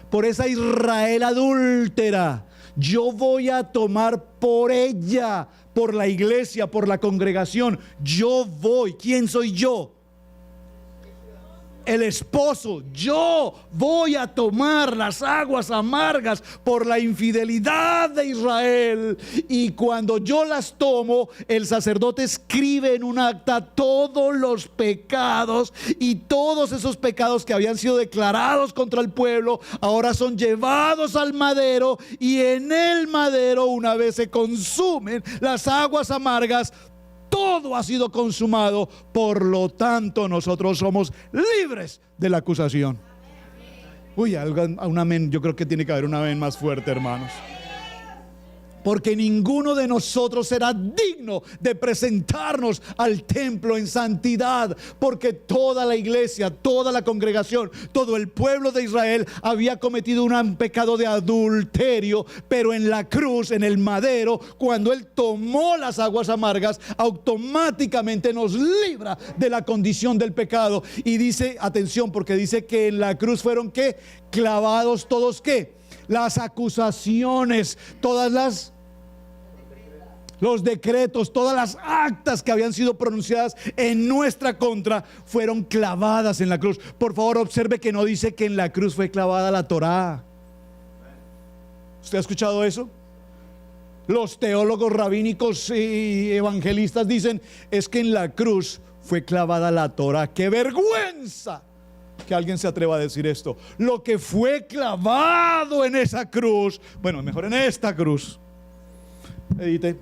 por esa Israel adúltera, yo voy a tomar por ella, por la iglesia, por la congregación. Yo voy. ¿Quién soy yo? El esposo. Yo voy a tomar las aguas amargas por la infidelidad de Israel, y cuando yo las tomo, el sacerdote escribe en un acta todos los pecados, y todos esos pecados que habían sido declarados contra el pueblo ahora son llevados al madero, y en el madero, una vez se consumen las aguas amargas, todo ha sido consumado. Por lo tanto, nosotros somos libres de la acusación. Uy, un amén. Yo creo que tiene que haber un amén más fuerte, hermanos. Porque ninguno de nosotros será digno de presentarnos al templo en santidad, porque toda la iglesia, toda la congregación, todo el pueblo de Israel había cometido un pecado de adulterio. Pero en la cruz, en el madero, cuando Él tomó las aguas amargas, automáticamente nos libra de la condición del pecado. Y dice, atención, porque dice que en la cruz fueron ¿qué? Clavados todos ¿qué? Las acusaciones, todas los decretos, todas las actas que habían sido pronunciadas en nuestra contra fueron clavadas en la cruz. Por favor, observe que no dice que en la cruz fue clavada la Torá. ¿Usted ha escuchado eso? Los teólogos rabínicos y evangelistas dicen, es que en la cruz fue clavada la Torá. ¡Qué vergüenza que alguien se atreva a decir esto! Lo que fue clavado en esa cruz, bueno, mejor en esta cruz, edite.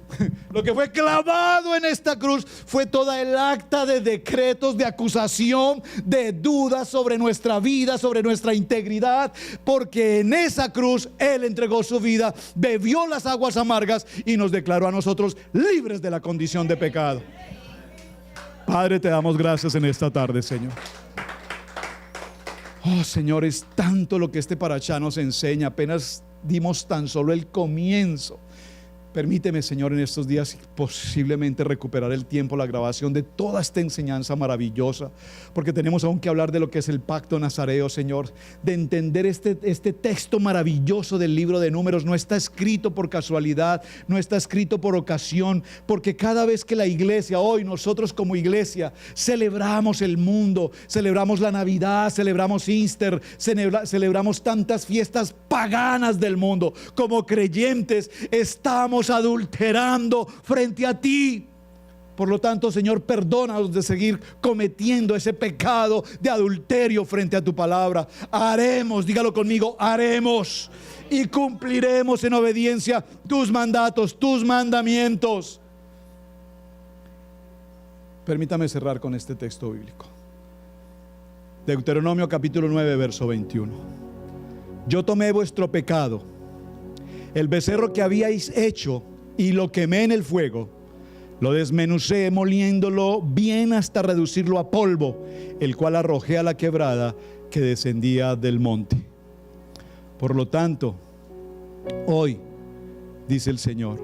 Lo que fue clavado en esta cruz fue toda el acta de decretos, de acusación, de dudas sobre nuestra vida, sobre nuestra integridad, porque en esa cruz Él entregó su vida, bebió las aguas amargas y nos declaró a nosotros libres de la condición de pecado. Padre, te damos gracias en esta tarde, Señor. Oh, Señor, es tanto lo que este parashá nos enseña. Apenas dimos tan solo el comienzo. Permíteme, Señor, en estos días posiblemente recuperar el tiempo, la grabación de toda esta enseñanza maravillosa, porque tenemos aún que hablar de lo que es el pacto nazareo, Señor, de entender este texto maravilloso del libro de Números. No está escrito por casualidad, no está escrito por ocasión, porque cada vez que la iglesia, hoy nosotros como iglesia, celebramos el mundo, celebramos la Navidad, celebramos Easter, celebramos tantas fiestas paganas del mundo, como creyentes estamos adulterando frente a ti. Por lo tanto, Señor, perdónanos de seguir cometiendo ese pecado de adulterio frente a tu palabra. Haremos, dígalo conmigo, haremos y cumpliremos en obediencia tus mandatos, tus mandamientos. Permítame cerrar con este texto bíblico. Deuteronomio capítulo 9, verso 21. Yo tomé vuestro pecado, el becerro que habíais hecho, y lo quemé en el fuego. Lo desmenucé moliéndolo bien hasta reducirlo a polvo, el cual arrojé a la quebrada que descendía del monte. Por lo tanto, hoy dice el Señor,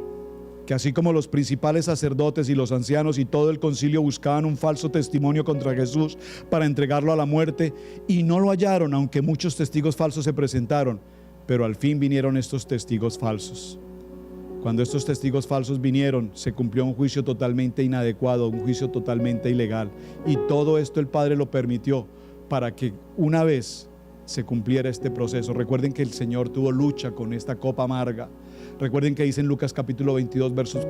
que así como los principales sacerdotes y los ancianos y todo el concilio buscaban un falso testimonio contra Jesús para entregarlo a la muerte, y no lo hallaron, aunque muchos testigos falsos se presentaron, pero al fin vinieron estos testigos falsos. Cuando estos testigos falsos vinieron, se cumplió un juicio totalmente inadecuado, un juicio totalmente ilegal. Y todo esto el Padre lo permitió para que una vez se cumpliera este proceso. Recuerden que el Señor tuvo lucha con esta copa amarga. Recuerden que dice en Lucas capítulo 22, versos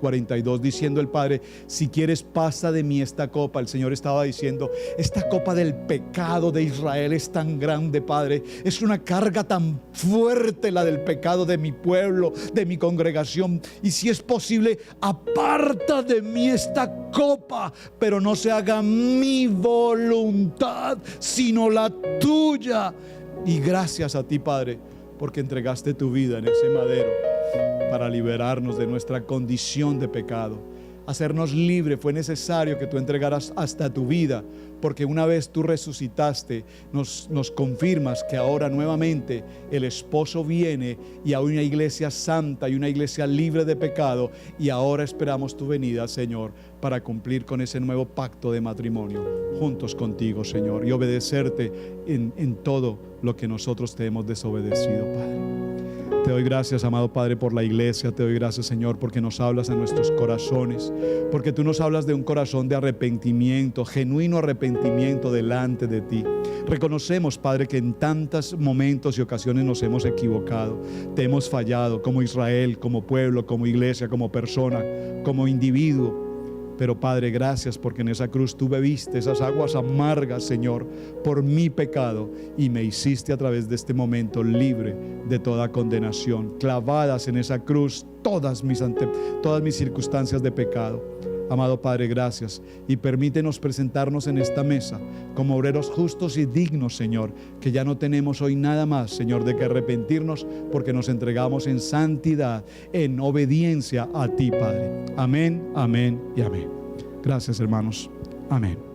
42, diciendo el Padre: si quieres, pasa de mí esta copa. El Señor estaba diciendo: esta copa del pecado de Israel es tan grande, Padre, es una carga tan fuerte la del pecado de mi pueblo, de mi congregación, y si es posible, aparta de mí esta copa, pero no se haga mi voluntad, sino la tuya. Y gracias a ti, Padre, porque entregaste tu vida en ese madero para liberarnos de nuestra condición de pecado, hacernos libre. Fue necesario que tú entregaras hasta tu vida, porque una vez tú resucitaste, nos confirmas que ahora nuevamente el esposo viene, y hay una iglesia santa y una iglesia libre de pecado, y ahora esperamos tu venida, Señor, para cumplir con ese nuevo pacto de matrimonio juntos contigo, Señor, y obedecerte en todo lo que nosotros te hemos desobedecido, Padre. Te doy gracias, amado Padre, por la iglesia. Te doy gracias, Señor, porque nos hablas a nuestros corazones, porque tú nos hablas de un corazón de arrepentimiento, genuino arrepentimiento delante de ti. Reconocemos, Padre, que en tantos momentos y ocasiones nos hemos equivocado, te hemos fallado como Israel, como pueblo, como iglesia, como persona, como individuo. Pero Padre, gracias porque en esa cruz tú bebiste esas aguas amargas, Señor, por mi pecado, y me hiciste a través de este momento libre de toda condenación. Clavadas en esa cruz todas mis circunstancias de pecado. Amado Padre, gracias, y permítenos presentarnos en esta mesa como obreros justos y dignos, Señor, que ya no tenemos hoy nada más, Señor, de que arrepentirnos, porque nos entregamos en santidad, en obediencia a ti, Padre. Amén, amén y amén. Gracias, hermanos. Amén.